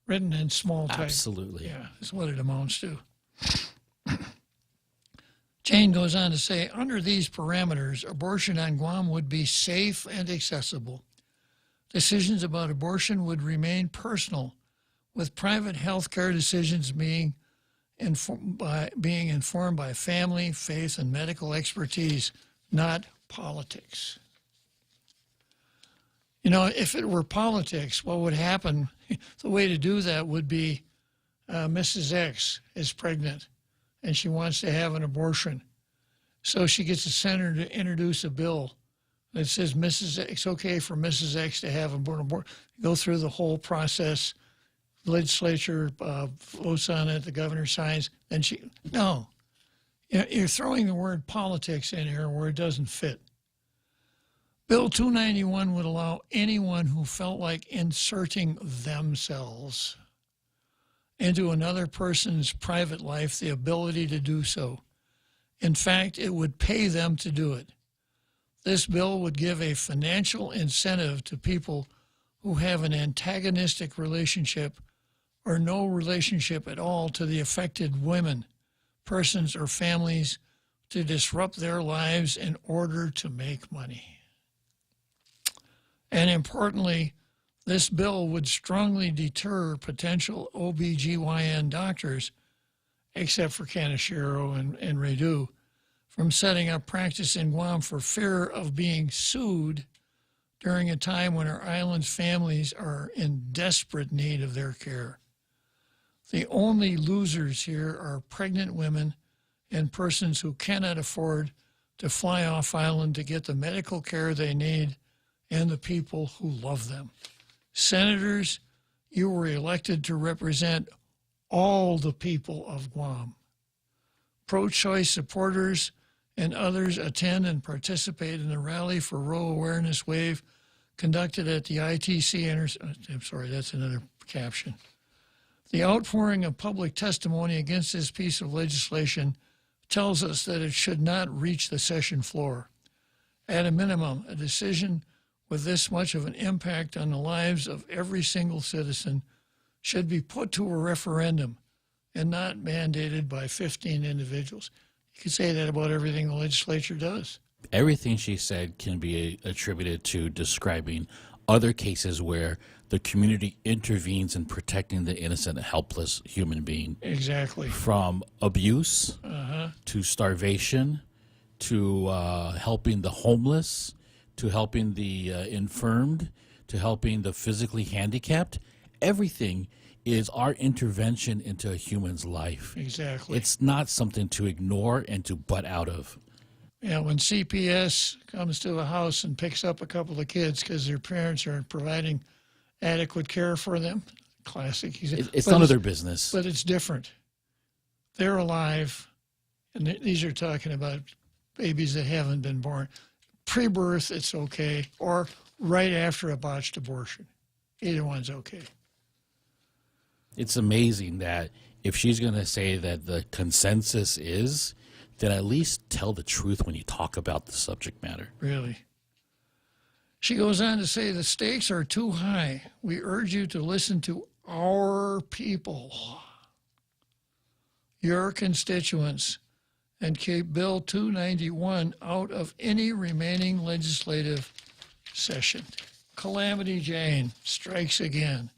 written in small type. Absolutely. Yeah, that's what it amounts to. Jane goes on to say, under these parameters, abortion on Guam would be safe and accessible. Decisions about abortion would remain personal, with private health care decisions being informed by family, faith, and medical expertise, not politics. If it were politics, what would happen? The way to do that would be Mrs. X is pregnant and she wants to have an abortion. So she gets the senator to introduce a bill that says it's okay for Mrs. X to have an abortion. Go through the whole process. Legislature votes on it, the governor signs, then no. You're throwing the word politics in here where it doesn't fit. Bill 291 would allow anyone who felt like inserting themselves into another person's private life the ability to do so. In fact, it would pay them to do it. This bill would give a financial incentive to people who have an antagonistic relationship or no relationship at all to the affected women, persons or families to disrupt their lives in order to make money. And importantly, this bill would strongly deter potential OBGYN doctors, except for Kaneshiro and Redu, from setting up practice in Guam for fear of being sued during a time when our island's families are in desperate need of their care. The only losers here are pregnant women and persons who cannot afford to fly off island to get the medical care they need, and the people who love them. Senators, you were elected to represent all the people of Guam. Pro-choice supporters and others attend and participate in the Rally for Roe Awareness Wave conducted at the ITC I'm sorry, that's another caption. The outpouring of public testimony against this piece of legislation tells us that it should not reach the session floor. At a minimum, a decision with this much of an impact on the lives of every single citizen should be put to a referendum and not mandated by 15 individuals. You could say that about everything the legislature does. Everything she said can be attributed to describing other cases where the community intervenes in protecting the innocent, helpless human being. Exactly. From abuse to starvation to helping the homeless to helping the infirmed to helping the physically handicapped. Everything is our intervention into a human's life. Exactly. It's not something to ignore and to butt out of. Yeah, when CPS comes to a house and picks up a couple of kids because their parents aren't providing adequate care for them, classic. It's none of their business. But it's different. They're alive, and these are talking about babies that haven't been born. Pre-birth, it's okay, or right after a botched abortion. Either one's okay. It's amazing that if she's going to say that the consensus is, then at least tell the truth when you talk about the subject matter. Really. She goes on to say the stakes are too high. We urge you to listen to our people, your constituents, and keep Bill 291 out of any remaining legislative session. Calamity Jane strikes again.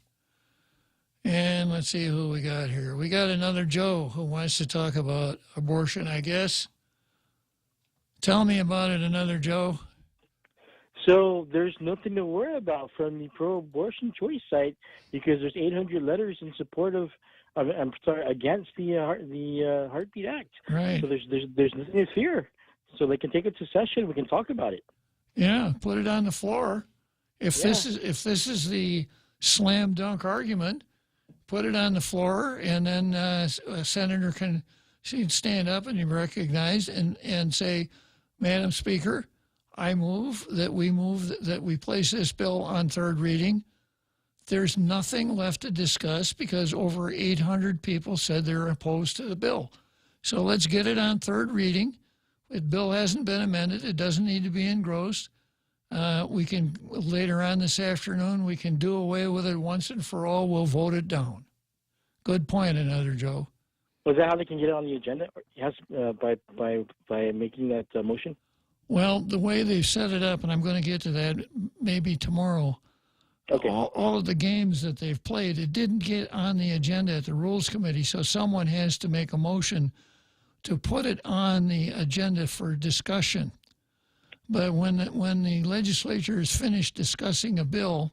And let's see who we got here. We got another Joe who wants to talk about abortion, I guess. Tell me about it, another Joe. So there's nothing to worry about from the pro-abortion choice site because there's 800 letters in support of against the Heartbeat Act. Right. So there's nothing to fear. So they can take it to session. We can talk about it. Yeah, put it on the floor. If this is the slam dunk argument, put it on the floor, and then a senator can stand up and be recognized and say, Madam Speaker, I move that we place this bill on third reading. There's nothing left to discuss because over 800 people said they're opposed to the bill. So let's get it on third reading. The bill hasn't been amended. It doesn't need to be engrossed. We can, later on this afternoon, we can do away with it once and for all. We'll vote it down. Good point, another Joe. Was that how they can get it on the agenda? Yes, by making that motion? Well, the way they've set it up, and I'm going to get to that maybe tomorrow, okay. All of the games that they've played, it didn't get on the agenda at the Rules Committee, so someone has to make a motion to put it on the agenda for discussion. But when the legislature is finished discussing a bill,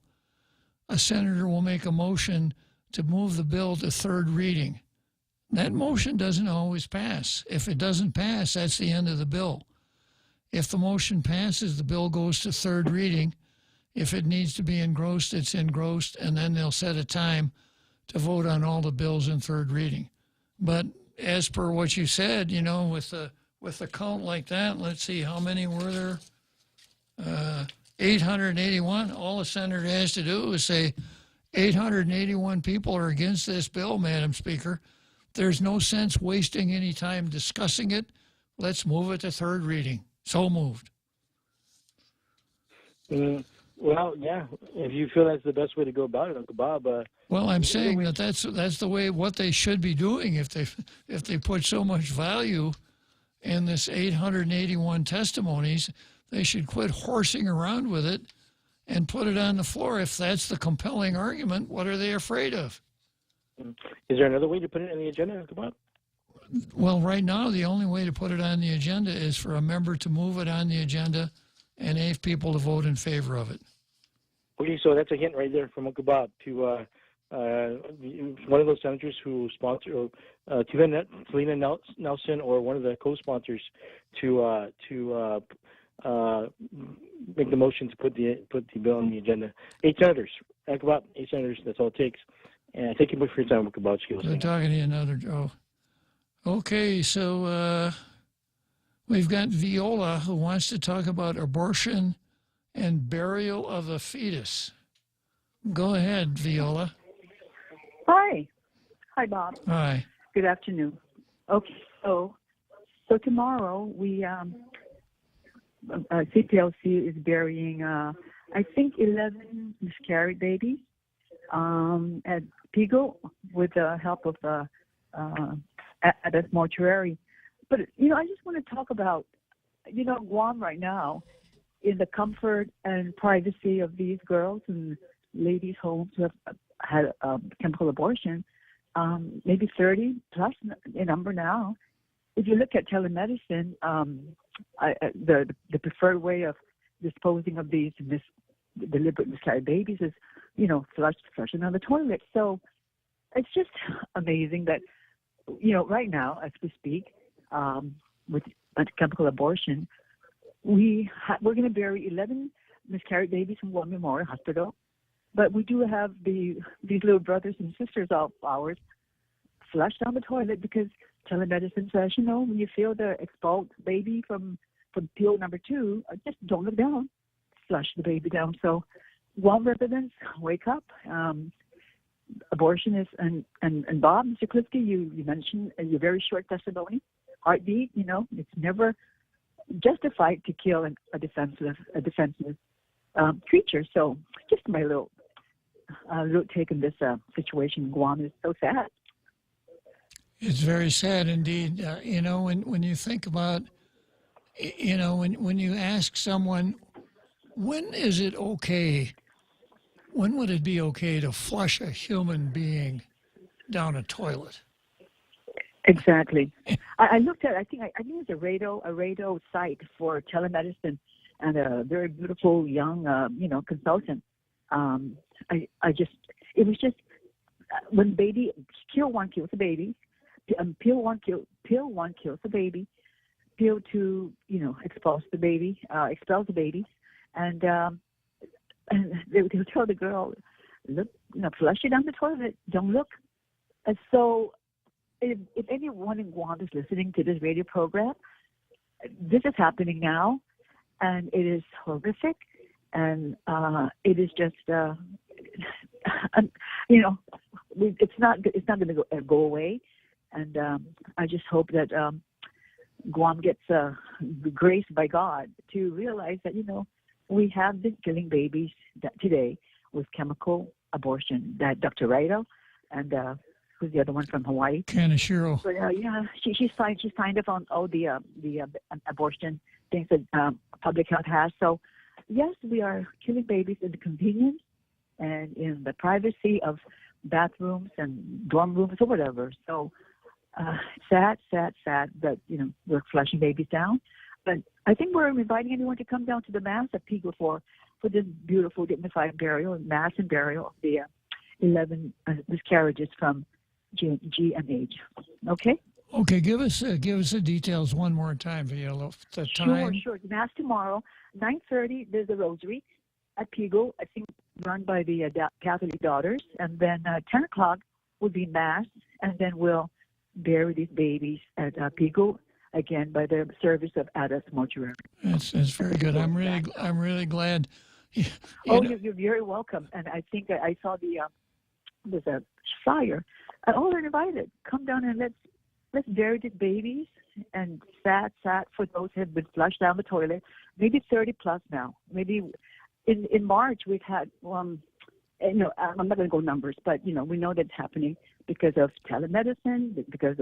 a senator will make a motion to move the bill to third reading. That motion doesn't always pass. If it doesn't pass, that's the end of the bill. If the motion passes, the bill goes to third reading. If it needs to be engrossed, it's engrossed, and then they'll set a time to vote on all the bills in third reading. But as per what you said, with a count like that, let's see, how many were there? 881. All a senator has to do is say 881 people are against this bill, Madam Speaker. There's no sense wasting any time discussing it. Let's move it to third reading. So moved. Well, yeah. If you feel that's the best way to go about it, Uncle Bob. Well, I'm saying that that's the way what they should be doing if they put so much value in this 881 testimonies, they should quit horsing around with it and put it on the floor. If that's the compelling argument, what are they afraid of? Is there another way to put it on the agenda, Uncle Bob? Well, right now, the only way to put it on the agenda is for a member to move it on the agenda and 8 people to vote in favor of it. Okay, so that's a hint right there from Uncle Bob to one of those senators who sponsor, Selena Nelson, or one of the co-sponsors to make the motion to put the bill on the agenda. 8 senators, Uncle Bob, 8 senators. That's all it takes. And thank you much for your time, Uncle Bob. Good talking to you, another Joe. Okay, so we've got Viola who wants to talk about abortion and burial of a fetus. Go ahead, Viola. Hi. Hi, Bob. Hi. Good afternoon. Okay, so tomorrow we CPLC is burying I think 11 miscarried babies at Pigo with the help of at a mortuary. But I just want to talk about Guam right now, in the comfort and privacy of these girls and ladies' homes who have had chemical abortion, maybe 30 plus in number now. If you look at telemedicine, the preferred way of disposing of these deliberate miscarried babies is, flushing down the toilet. So it's just amazing that, right now, as we speak, with chemical abortion, we're going to bury 11 miscarried babies from Guam Memorial Hospital, but we do have these little brothers and sisters of ours flush down the toilet because telemedicine says, when you feel the expelled baby from pill number 2, just don't look down, flush the baby down. So Guam residents, wake up. Abortion is, and Bob, Mr. Klitzkie, you mentioned in your very short testimony, heartbeat, it's never justified to kill a defenseless creature. So just my little take on this situation in Guam is so sad. It's very sad indeed. When you think about, when you ask someone, when is it okay? When would it be okay to flush a human being down a toilet? Exactly. I looked at. I think it's a radio site for telemedicine, and a very beautiful young, consultant. It was just when baby pill 1 kills the baby, pill 1 kills the baby, pill 2 expels the baby, and they would tell the girl, look, flush it down the toilet, don't look. And so if anyone in Guam is listening to this radio program, this is happening now, and it is horrific, and it is just, it's not going to go away, and I just hope that Guam gets graced by God to realize that we have been killing babies today with chemical abortion. That Dr. Raito and who's the other one from Hawaii? Kaneshiro. But she signed up on all the abortion things that public health has. So yes, we are killing babies in the convenience and in the privacy of bathrooms and dorm rooms or whatever. So sad that we're flushing babies down. But I think we're inviting anyone to come down to the Mass at Pigo for this beautiful, dignified burial, Mass and burial of the 11 miscarriages from G and H. Okay? Okay, give us the details one more time, Viola. The time. Sure. The Mass tomorrow, 9:30. There's a rosary at Pigo, I think run by the Catholic Daughters, and then 10 o'clock will be Mass, and then we'll bury these babies at Pigo again by the service of Adas Mortuary. That's very good. I'm really glad. You're very welcome. And I think I saw there's a flyer. All are invited. Come down and let's bury these babies. And sad for those who have been flushed down the toilet. Maybe 30 plus now. Maybe in March we've had I'm not going to go numbers, but we know that's happening because of telemedicine, because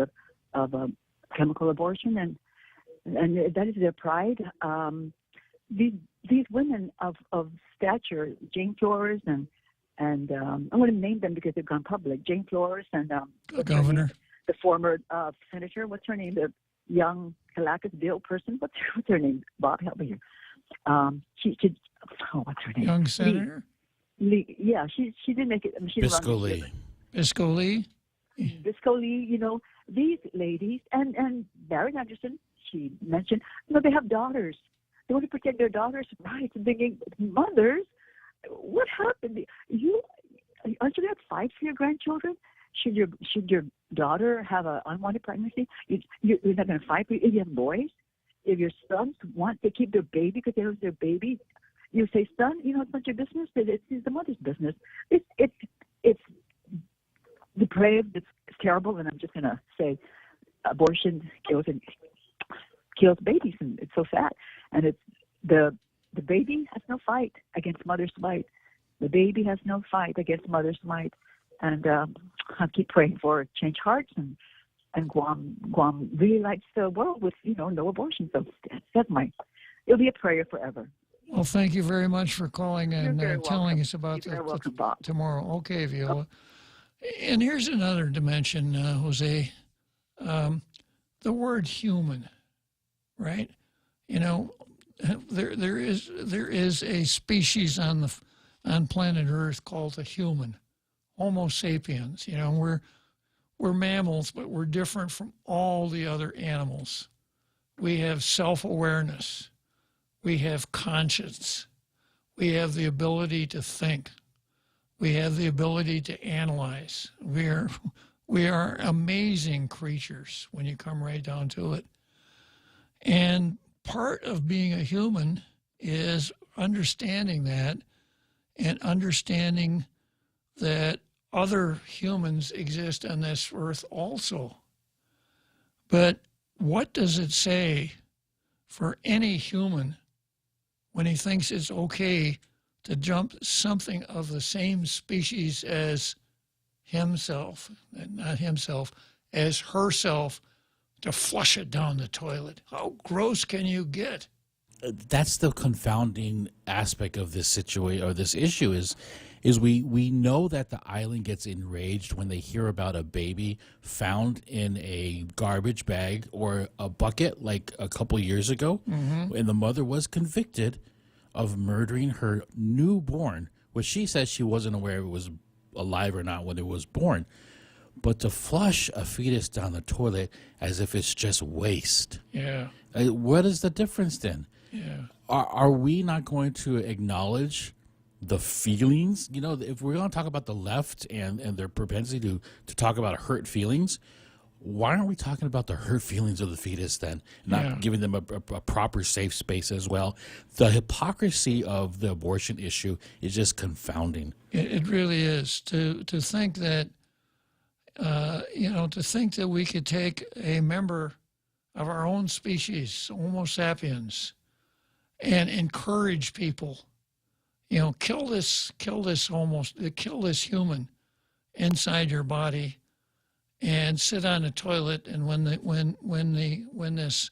of chemical abortion, and that is their pride. These women of stature, Jane Flores and I'm going to name them because they've gone public. Jane Flores and Governor, the former senator. What's her name? The young Calacas Bill person. What's her name? Bob, help me here. What's her name? Young senator. Lee, yeah, she didn't make it. I mean, she didn't run this year. Bisco Lee. Bisco Lee. These ladies and Barry Anderson. She mentioned. They have daughters. They want to protect their daughters' rights. And thinking, mothers, what happened? Aren't you going to fight for your grandchildren? Should your daughter have an unwanted pregnancy? You're not going to fight for it. If you have boys, if your sons want to keep their baby because it was their baby, you say, son, it's not your business. It's the mother's business. It's depraved. It's terrible. And I'm just going to say, abortion kills babies, and it's so sad. And it's the baby has no fight against mother's might. The baby has no fight against mother's might. And I keep praying for change hearts, and Guam really likes the world with no abortion. So it'll be a prayer forever. Well, thank you very much for calling and telling us about Bob. Tomorrow. Okay, Viola. And here's another dimension, Jose. The word human, right? There is a species on planet Earth called the human, Homo sapiens. We're mammals, but we're different from all the other animals. We have self-awareness. We have conscience. We have the ability to think. We have the ability to analyze. We are amazing creatures when you come right down to it. And part of being a human is understanding that, and understanding that other humans exist on this earth also. But what does it say for any human when he thinks it's okay to jump something of the same species as himself, not himself, as herself, to flush it down the toilet? How gross can you get? That's the confounding aspect of this situation, or this issue, is we know that the island gets enraged when they hear about a baby found in a garbage bag or a bucket like a couple years ago, and the mother was convicted of murdering her newborn, which she says she wasn't aware it was alive or not when it was born. But to flush a fetus down the toilet as if it's just waste. Yeah. What is the difference then? Yeah. Are we not going to acknowledge the feelings? If we're going to talk about the left and their propensity to talk about hurt feelings, why aren't we talking about the hurt feelings of the fetus then? Not giving them a proper safe space as well. The hypocrisy of the abortion issue is just confounding. It really is. To think that, to think that we could take a member of our own species, Homo sapiens, and encourage people, kill this human inside your body, and sit on the toilet, and when this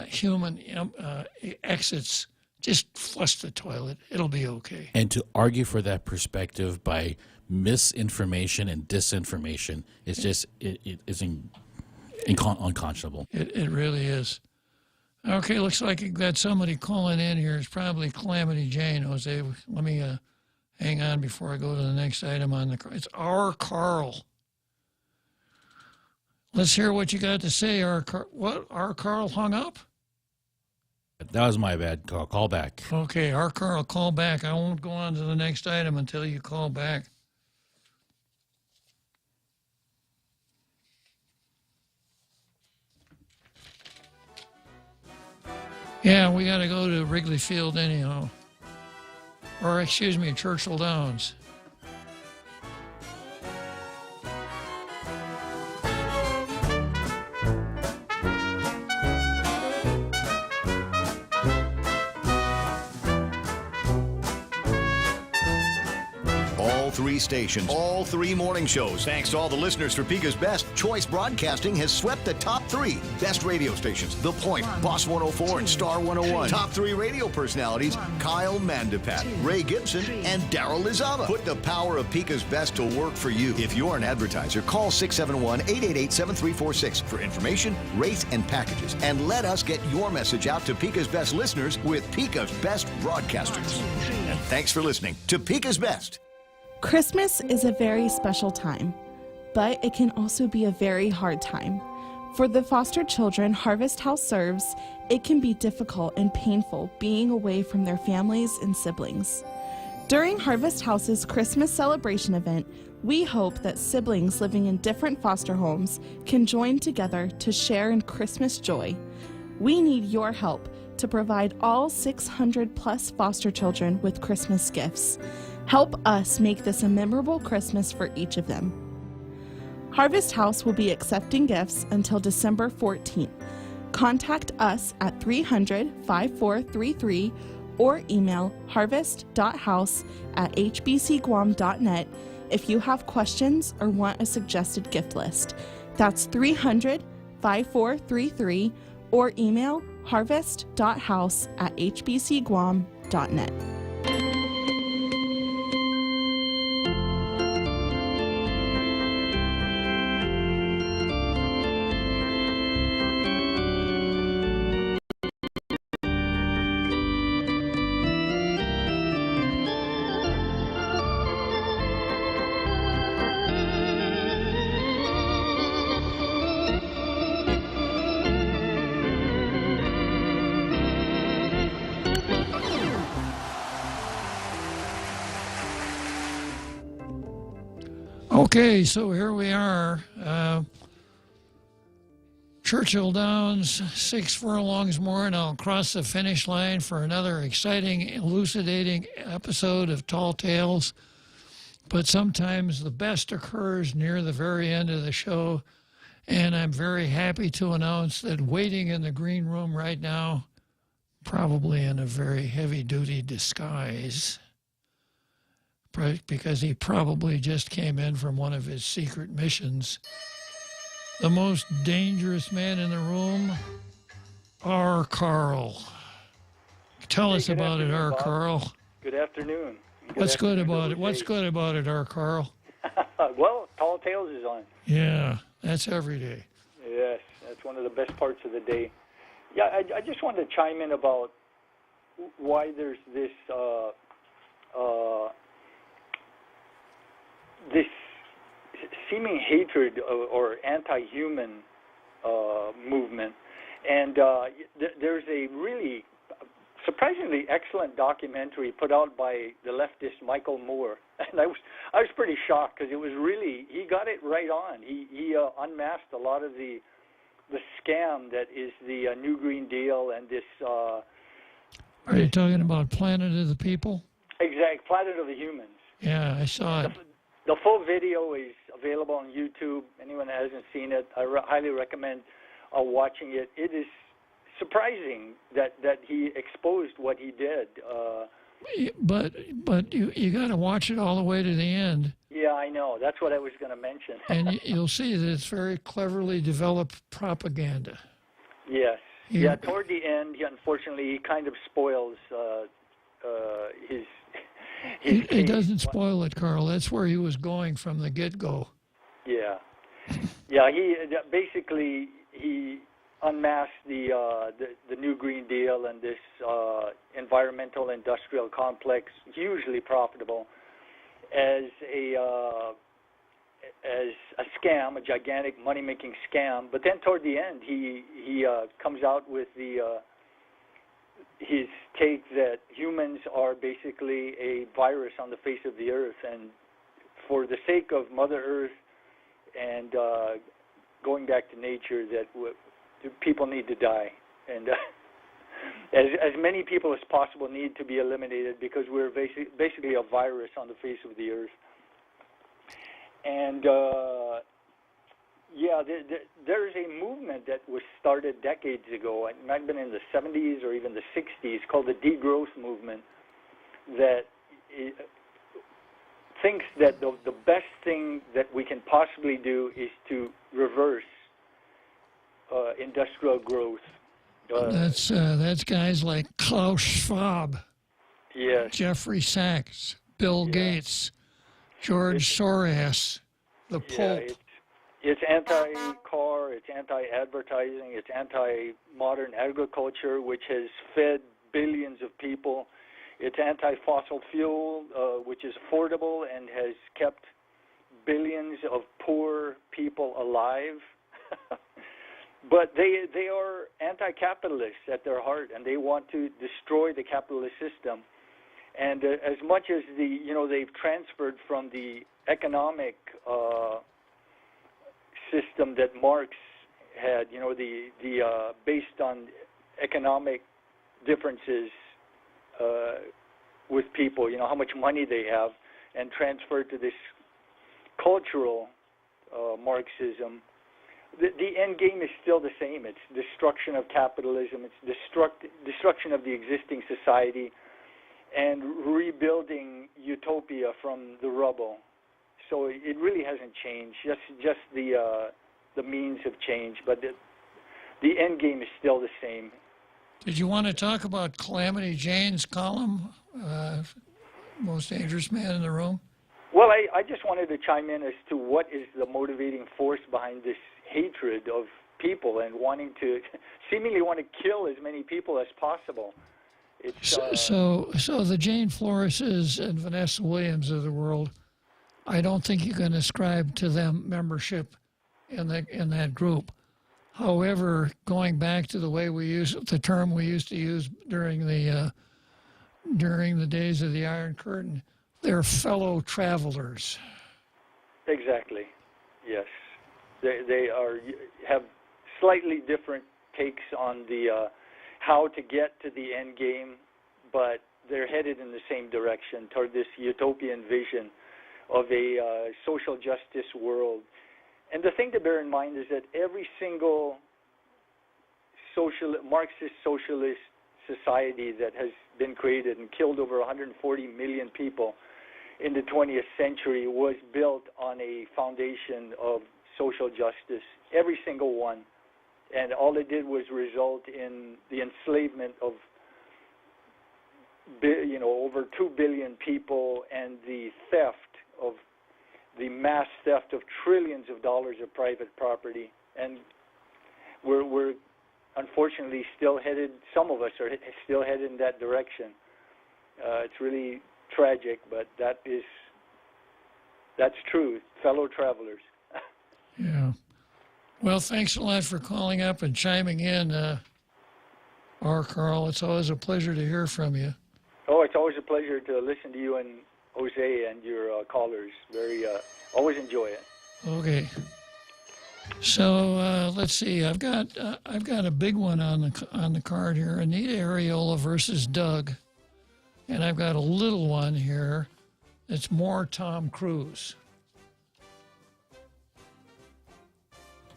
human exits, just flush the toilet. It'll be okay. And to argue for that perspective by misinformation and disinformation is just it's unconscionable. It really is. Okay, looks like you got somebody calling in here. It's probably Calamity Jane, Jose. Let me hang on before I go to the next item on the. It's our Carl. Let's hear what you got to say. Our Carl hung up? That was my bad. Call back. Okay, our Carl, call back. I won't go on to the next item until you call back. Yeah, we got to go to Wrigley Field anyhow. Or, excuse me, Churchill Downs. 3 stations, all 3 morning shows. Thanks to all the listeners for Pika's Best, Choice Broadcasting has swept the top 3 best radio stations. The Point, Boss 104, and Star 101. Top 3 radio personalities, Kyle Mandapat, Ray Gibson, and Daryl Lizava. Put the power of Pika's Best to work for you. If you're an advertiser, call 671-888-7346 for information, rates, and packages. And let us get your message out to Pika's Best listeners with Pika's Best broadcasters. And thanks for listening to Pika's Best. Christmas is a very special time, but it can also be a very hard time. For the foster children Harvest House serves, it can be difficult and painful being away from their families and siblings. During Harvest House's Christmas celebration event, we hope that siblings living in different foster homes can join together to share in Christmas joy. We need your help to provide all 600 plus foster children with Christmas gifts. Help us make this a memorable Christmas for each of them. Harvest House will be accepting gifts until December 14th. Contact us at 300-5433 or email harvest.house@hbcguam.net if you have questions or want a suggested gift list. That's 300-5433 or email harvest.house@hbcguam.net. Okay, so here we are. Churchill Downs, 6 furlongs more, and I'll cross the finish line for another exciting, elucidating episode of Tall Tales. But sometimes the best occurs near the very end of the show, and I'm very happy to announce that waiting in the green room right now, probably in a very heavy-duty disguise, because he probably just came in from one of his secret missions. The most dangerous man in the room, R. Carl. Tell us about it, R. Carl. Good afternoon. What's good about it? What's good about it, R. Carl? Well, Tall Tales is on. Yeah, that's every day. Yes, that's one of the best parts of the day. Yeah, I just wanted to chime in about why there's this this seeming hatred or anti-human movement. And there's a really surprisingly excellent documentary put out by the leftist Michael Moore. And I was pretty shocked because it was really, he got it right on. He unmasked a lot of the scam that is the New Green Deal and this... Are you talking about Planet of the People? Exact, Planet of the Humans. Yeah, I saw it. The full video is available on YouTube. Anyone that hasn't seen it, I highly recommend watching it. It is surprising that he exposed what he did. But you got to watch it all the way to the end. Yeah, I know. That's what I was going to mention. And you'll see that it's very cleverly developed propaganda. Yes. Yeah, toward the end, unfortunately, he kind of spoils his It doesn't spoil it, Carl. That's where he was going from the get-go. Yeah. Yeah, he basically he unmasked the New Green Deal and this environmental industrial complex, hugely profitable, as a scam, a gigantic money-making scam. But then toward the end, he comes out with his take that humans are basically a virus on the face of the earth, and for the sake of Mother Earth and going back to nature, that people need to die, and as many people as possible need to be eliminated because we're basically a virus on the face of the earth. And yeah, there's a movement that was started decades ago. It might have been in the 70s or even the 60s, called the degrowth movement, that thinks that the best thing that we can possibly do is to reverse industrial growth. That's guys like Klaus Schwab, Yes. Jeffrey Sachs, Bill Gates, George Soros, the Pope. It's anti-car, it's anti-advertising, it's anti-modern agriculture, which has fed billions of people. It's anti-fossil fuel, which is affordable and has kept billions of poor people alive. But they are anti-capitalists at their heart, and they want to destroy the capitalist system. And as much as they've transferred from the economic system that Marx had, the based on economic differences with people, how much money they have, and transferred to this cultural Marxism. The end game is still the same. It's destruction of capitalism. It's destruction of the existing society, and rebuilding utopia from the rubble. So it really hasn't changed. Just the means have changed, but the end game is still the same. Did you want to talk about Calamity Jane's column, Most Dangerous Man in the Room? Well, I just wanted to chime in as to what is the motivating force behind this hatred of people and seemingly want to kill as many people as possible. It's, so the Jane Floreses and Vanessa Williams of the world, I don't think you can ascribe to them membership in that group. However, going back to the way the term we used to use during the days of the Iron Curtain, they're fellow travelers. Exactly. Yes, they have slightly different takes on the how to get to the end game, but they're headed in the same direction toward this utopian vision of a social justice world. And the thing to bear in mind is that every single Marxist socialist society that has been created and killed over 140 million people in the 20th century was built on a foundation of social justice, every single one. And all it did was result in the enslavement of over 2 billion people and the mass theft of trillions of dollars of private property. And we're unfortunately still headed, some of us are still headed in that direction. It's really tragic, but that's true, fellow travelers. Yeah. Well, thanks a lot for calling up and chiming in, Carl. It's always a pleasure to hear from you. Oh, it's always a pleasure to listen to you and Jose and your callers. Always enjoy it. Okay. So let's see. I've got a big one on the card here. Anita Areola versus Doug, and I've got a little one here. It's more Tom Cruise.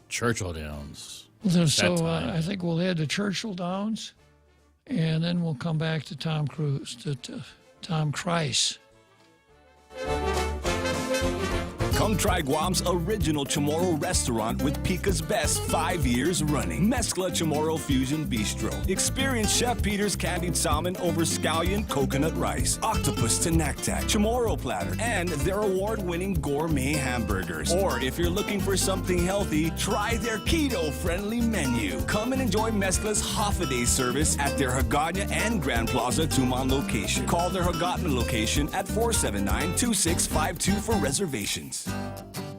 Churchill Downs. So I think we'll head to Churchill Downs, and then we'll come back to Tom Cruise, to Tom Kreis. Come try Guam's original Chamorro restaurant with Pica's Best 5 years running. Mezcla Chamorro Fusion Bistro. Experience Chef Peter's candied salmon over scallion coconut rice, octopus to naktak, Chamorro platter, and their award-winning gourmet hamburgers. Or if you're looking for something healthy, try their keto-friendly menu. Come and enjoy Mezcla's half-a-day service at their Hagåtña and Grand Plaza Tuman location. Call their Hagåtña location at 479-2652 for reservations.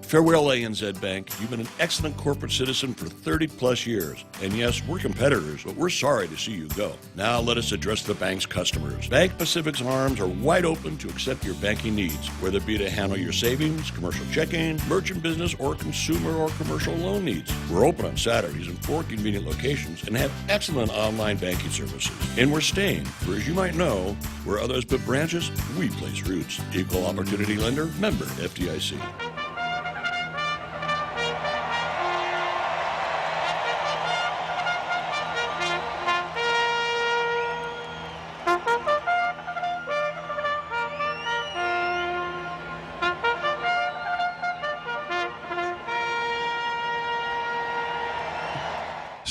Farewell, ANZ Bank. You've been an excellent corporate citizen for 30-plus years. And yes, we're competitors, but we're sorry to see you go. Now let us address the bank's customers. Bank Pacific's arms are wide open to accept your banking needs, whether it be to handle your savings, commercial checking, merchant business, or consumer or commercial loan needs. We're open on Saturdays in 4 convenient locations and have excellent online banking services. And we're staying, for as you might know, where others put branches, we place roots. Equal Opportunity Lender, member FDIC.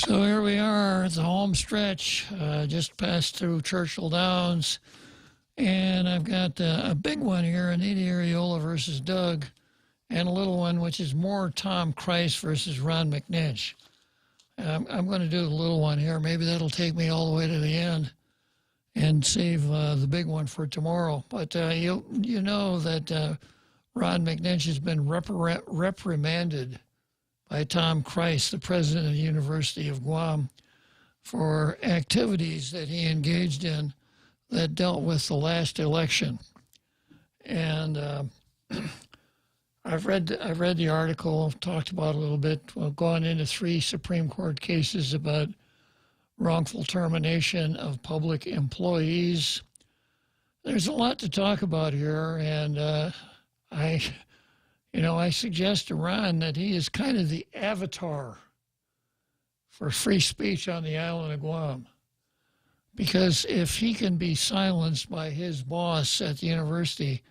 So here we are at the home stretch, just passed through Churchill Downs, and I've got a big one here, Anita Ariola versus Doug, and a little one, which is more Tom Christ versus Ron McNinch. I'm going to do the little one here. Maybe that'll take me all the way to the end and save the big one for tomorrow. But you know that Ron McNinch has been reprimanded by Tom Christ, the president of the University of Guam, for activities that he engaged in that dealt with the last election. And I've read the article, talked about it a little bit, gone into 3 Supreme Court cases about wrongful termination of public employees. There's a lot to talk about here, and I suggest to Ron that he is kind of the avatar for free speech on the island of Guam. Because if he can be silenced by his boss at the university,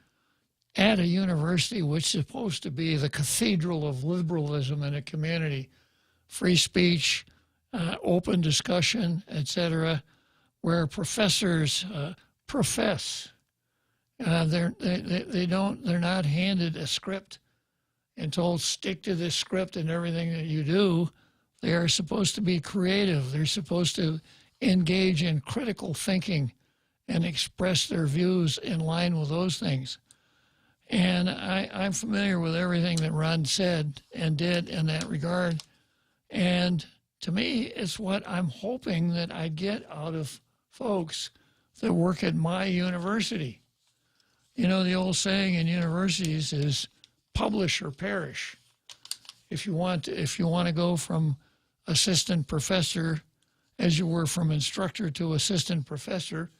at a university which is supposed to be the cathedral of liberalism in a community, free speech, open discussion, etc., where professors profess, they're not handed a script and told stick to this script and everything that you do. They are supposed to be creative. They're supposed to engage in critical thinking and express their views in line with those things. And I'm familiar with everything that Ron said and did in that regard. And to me, it's what I'm hoping that I get out of folks that work at my university. You know, the old saying in universities is publish or perish. If you want to go from assistant professor, as you were from instructor to assistant professor,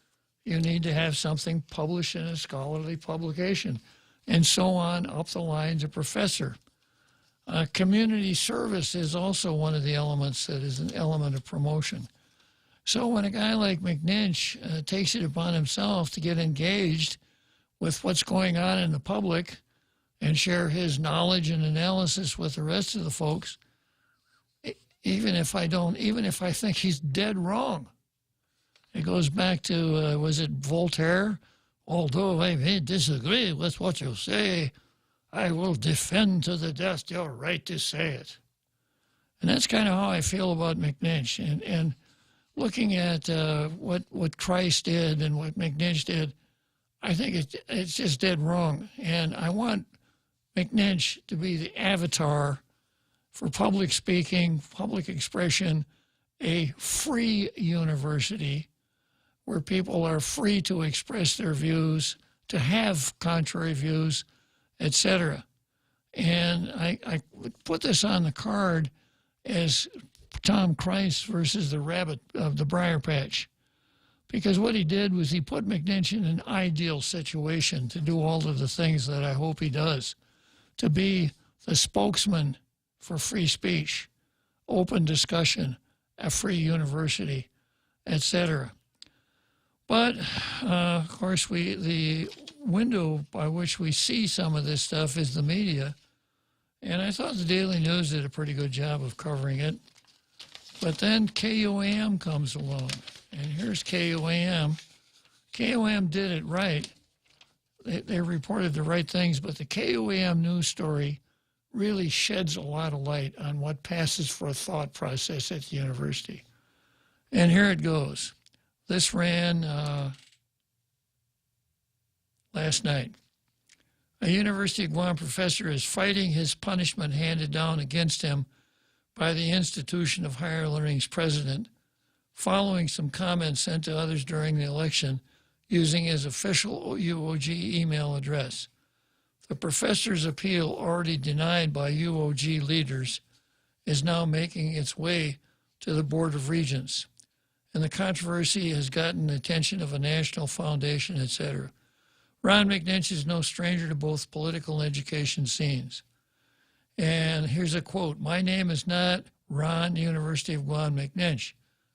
you need to have something published in a scholarly publication, and so on up the lines of professor. Community service is also one of the elements that is an element of promotion. So when a guy like McNinch takes it upon himself to get engaged with what's going on in the public and share his knowledge and analysis with the rest of the folks, even if I think he's dead wrong. It goes back to, was it Voltaire? Although I may disagree with what you say, I will defend to the death your right to say it. And that's kind of how I feel about McNinch. And looking at what Christ did and what McNinch did, I think it's just dead wrong. And I want McNinch to be the avatar for public speaking, public expression, a free university where people are free to express their views, to have contrary views, etc. And I put this on the card as Tom Christ versus the rabbit of the Briar Patch. Because what he did was he put McNinch in an ideal situation to do all of the things that I hope he does, to be the spokesman for free speech, open discussion, a free university, etc. But, of course, the window by which we see some of this stuff is the media. And I thought the Daily News did a pretty good job of covering it. But then KUAM comes along. And here's KUAM. KUAM did it right. They reported the right things, but the KUAM news story really sheds a lot of light on what passes for a thought process at the university. And here it goes. This ran last night. A University of Guam professor is fighting his punishment handed down against him by the Institution of Higher Learning's president, following some comments sent to others during the election using his official UOG email address. The professor's appeal, already denied by UOG leaders, is now making its way to the Board of Regents, and the controversy has gotten the attention of a national foundation, etc. Ron McNinch is no stranger to both political and education scenes. And here's a quote: "My name is not Ron, University of Guam McNinch.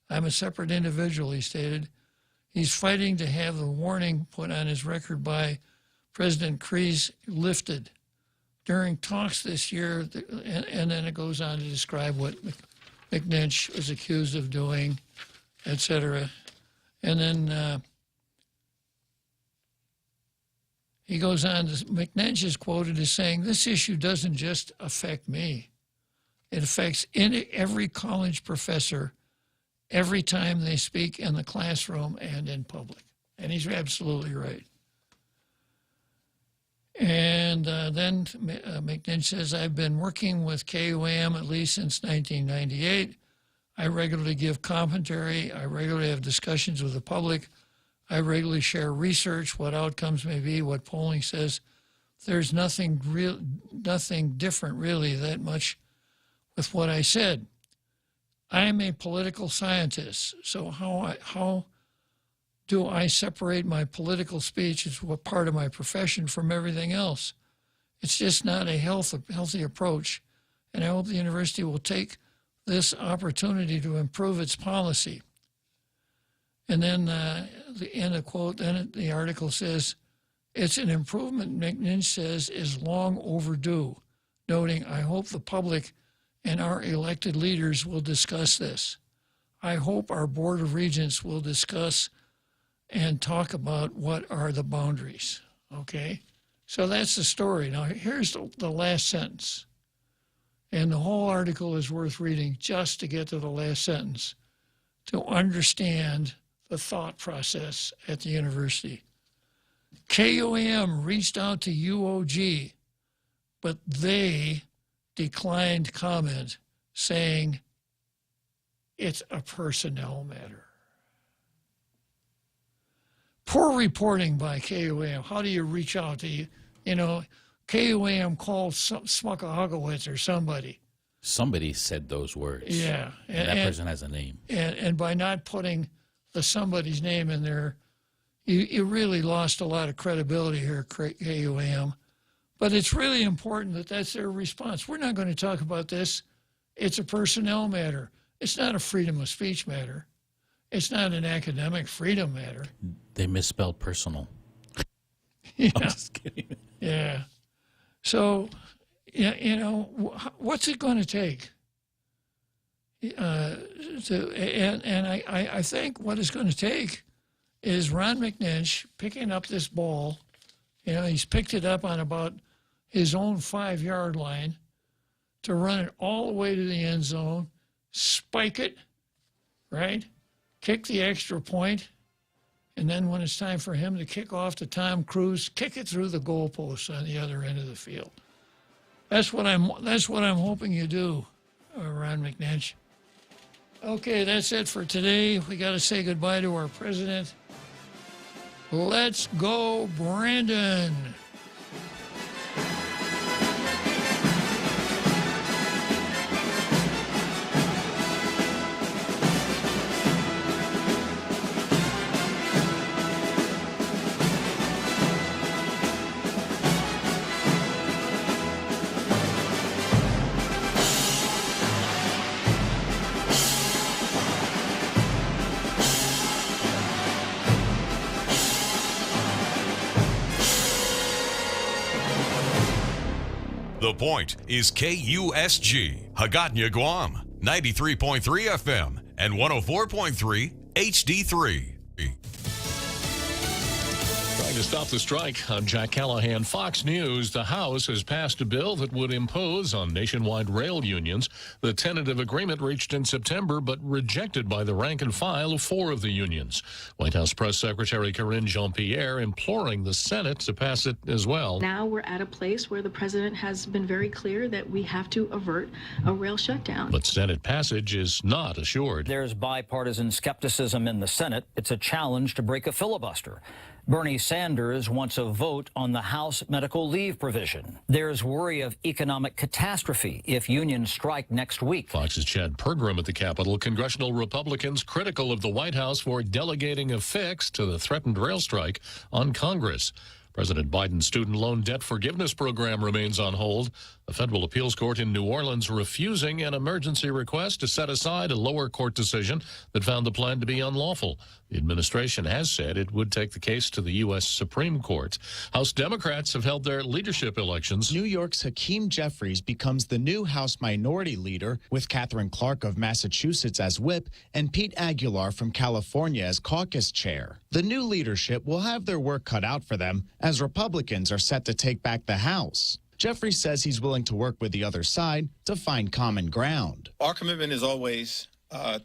I'm a separate individual," he stated. He's fighting to have the warning put on his record by President Kreese lifted during talks this year, and then it goes on to describe what McNinch was accused of doing, etc. And then he goes on, McNinch is quoted as saying, "This issue doesn't just affect me. It affects every college professor every time they speak in the classroom and in public." And he's absolutely right. And then McNinch says, "I've been working with KUAM at least since 1998. I regularly give commentary. I regularly have discussions with the public. I regularly share research, what outcomes may be, what polling says. There's nothing different really that much with what I said. I'm a political scientist, so how do I separate my political speech as what part of my profession from everything else? It's just not a healthy approach, and I hope the university will take this opportunity to improve its policy." And then the end of quote, then the article says, "It's an improvement," McNinch says, "is long overdue," noting, "I hope the public and our elected leaders will discuss this. I hope our Board of Regents will discuss and talk about what are the boundaries." Okay? So that's the story. Now, here's the last sentence. And the whole article is worth reading just to get to the last sentence, to understand the thought process at the university. KUAM reached out to UOG, but they declined comment, saying it's a personnel matter. Poor reporting by KUAM. How do you reach out to, KUAM called Smuckahogowitz or somebody. Somebody said those words. Yeah. And that person has a name. And by not putting the somebody's name in there, you really lost a lot of credibility here at KUAM. But it's really important that that's their response. We're not going to talk about this. It's a personnel matter. It's not a freedom of speech matter. It's not an academic freedom matter. They misspelled personal. Yeah. I'm just kidding. Yeah. So, what's it going to take? I think what it's going to take is Ron McNinch picking up this ball. He's picked it up on about his own 5-yard line to run it all the way to the end zone, spike it, right? Kick the extra point, and then when it's time for him to kick off to Tom Cruise, kick it through the goalposts on the other end of the field. That's what I'm hoping you do, Ron McNinch. Okay, that's it for today. We got to say goodbye to our president. Let's go, Brandon. The Point is KUSG, Hagåtña, Guam, 93.3 FM and 104.3 HD3. Trying to stop the strike, I'm Jack Callahan. Fox News. The House has passed a bill that would impose on nationwide rail unions the tentative agreement reached in September, but rejected by the rank and file of 4 of the unions. White House Press Secretary Karine Jean-Pierre imploring the Senate to pass it as well. Now we're at a place where the president has been very clear that we have to avert a rail shutdown. But Senate passage is not assured. There's bipartisan skepticism in the Senate. It's a challenge to break a filibuster. Bernie Sanders wants a vote on the House medical leave provision. There's worry of economic catastrophe if unions strike next week. Fox's Chad Pergram at the Capitol. Congressional Republicans critical of the White House for delegating a fix to the threatened rail strike on Congress. President Biden's student loan debt forgiveness program remains on hold. The federal appeals court in New Orleans refusing an emergency request to set aside a lower court decision that found the plan to be unlawful. The administration has said it would take the case to the U.S. Supreme Court. House Democrats have held their leadership elections. New York's Hakeem Jeffries becomes the new House Minority Leader, with Catherine Clark of Massachusetts as whip and Pete Aguilar from California as caucus chair. The new leadership will have their work cut out for them, as Republicans are set to take back the House. Jeffries says he's willing to work with the other side to find common ground. Our commitment is always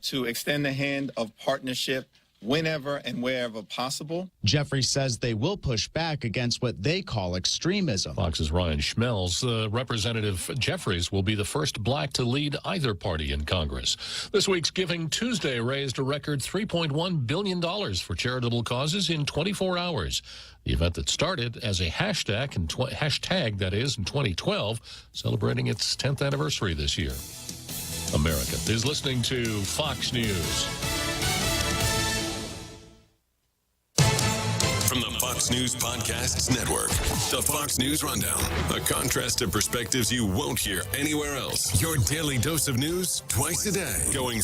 to extend the hand of partnership whenever and wherever possible. Jeffries says they will push back against what they call extremism. Fox's Ryan Schmelz. Representative Jeffries will be the first black to lead either party in Congress. This week's Giving Tuesday raised a record $3.1 billion for charitable causes in 24 hours. The event that started as a hashtag in 2012, celebrating its 10th anniversary this year. America is listening to Fox News. From the Fox News Podcasts Network, the Fox News Rundown, a contrast of perspectives you won't hear anywhere else. Your daily dose of news twice a day, going